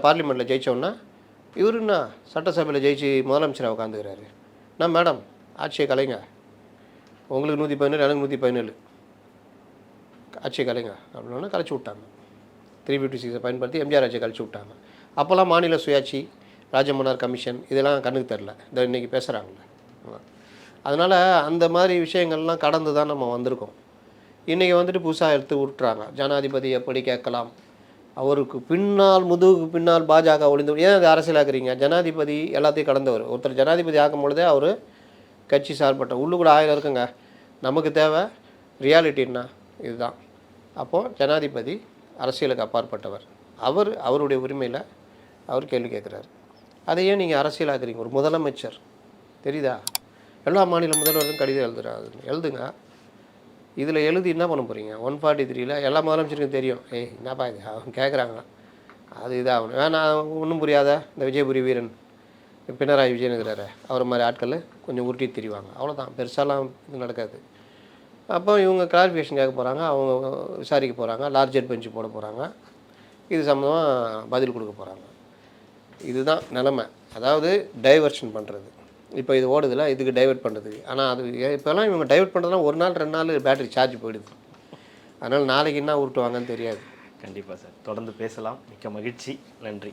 S1: பார்லிமெண்ட்டில் ஜெயித்தோன்னா இவர் என்ன சட்டசபையில் ஜெயிச்சு முதலமைச்சராக உட்காந்துக்கிறாரு. நான் மேடம் ஆட்சியை கலைங்க, உங்களுக்கு 117, எனக்கு 117. ஆட்சியை கலைங்க அப்படின்னா கலைச்சி விட்டாங்க. 356 பயன்படுத்தி எம்ஜிஆர் ஆட்சியை கழிச்சு விட்டாங்க. அப்போல்லாம் மாநில சுயாட்சி, ராஜமன்னார் கமிஷன் இதெல்லாம் கண்ணுக்கு தெரில. இந்த இன்றைக்கி பேசுகிறாங்கல்ல. அதனால் அந்த மாதிரி விஷயங்கள்லாம் கடந்து தான் நம்ம வந்திருக்கோம். இன்றைக்கி வந்துட்டு புதுசாக எடுத்து விட்டுறாங்க. ஜனாதிபதி எப்படி கேட்கலாம், அவருக்கு பின்னால் முதுகுக்கு பின்னால் பாஜக ஒளிந்து ஏன் அது அரசியலாக்குறீங்க? ஜனாதிபதி எல்லாத்தையும் கடந்தவர். ஒருத்தர் ஜனாதிபதி ஆக்கும் பொழுதே அவர் கட்சி சார்பட்ட உள்ளுக்குள்ள 1000 இருக்குங்க. நமக்கு தேவை ரியாலிட்டின்னா இதுதான். அப்போது ஜனாதிபதி அரசியலுக்கு அப்பாற்பட்டவர். அவருடைய உரிமையில் அவர் கேள்வி கேட்குறாரு. அதையே நீங்கள் அரசியலாக்குறீங்க. ஒரு முதலமைச்சர் தெரியுதா? எல்லா மாநில முதல்வருக்கும் கடிதம் எழுதுங்க. இதில் எழுதி என்ன பண்ண போகிறீங்க? 143ல் எல்லா முதலமைச்சருக்கும் தெரியும். என்னப்பா இது அவங்க கேட்குறாங்க, அது இதாகணும் வேணாம். ஒன்றும் புரியாத இந்த விஜயபுரி வீரன் பினராயி விஜயன் இருக்கிறாரு, அவர் மாதிரி ஆட்கள் கொஞ்சம் உருட்டி திரிவாங்க. அவ்வளோதான், பெருசாலாம் இது நடக்காது. அப்போ இவங்க கிளாரிஃபிகேஷன் கேட்க போகிறாங்க, அவங்க விசாரிக்க போகிறாங்க, லார்ஜர் பெஞ்சு போட போகிறாங்க, இது சம்மந்தமாக பதில் கொடுக்க போகிறாங்க. இதுதான் நிலமை. அதாவது டைவர்ஷன் பண்ணுறது. இப்போ இது ஓடுதில்ல, இதுக்கு டைவெர்ட் பண்ணுறதுக்கு. ஆனால் அது இப்போல்லாம் இவங்க டைவெர்ட் பண்ணுறதுலாம் ஒரு நாள் 2 நாள் பேட்டரி சார்ஜ் போயிடுது. அதனால் நாளைக்கு என்ன உருட்டுவாங்கன்னு தெரியாது.
S2: கண்டிப்பாக சார், தொடர்ந்து பேசலாம். மிக்க மகிழ்ச்சி. நன்றி.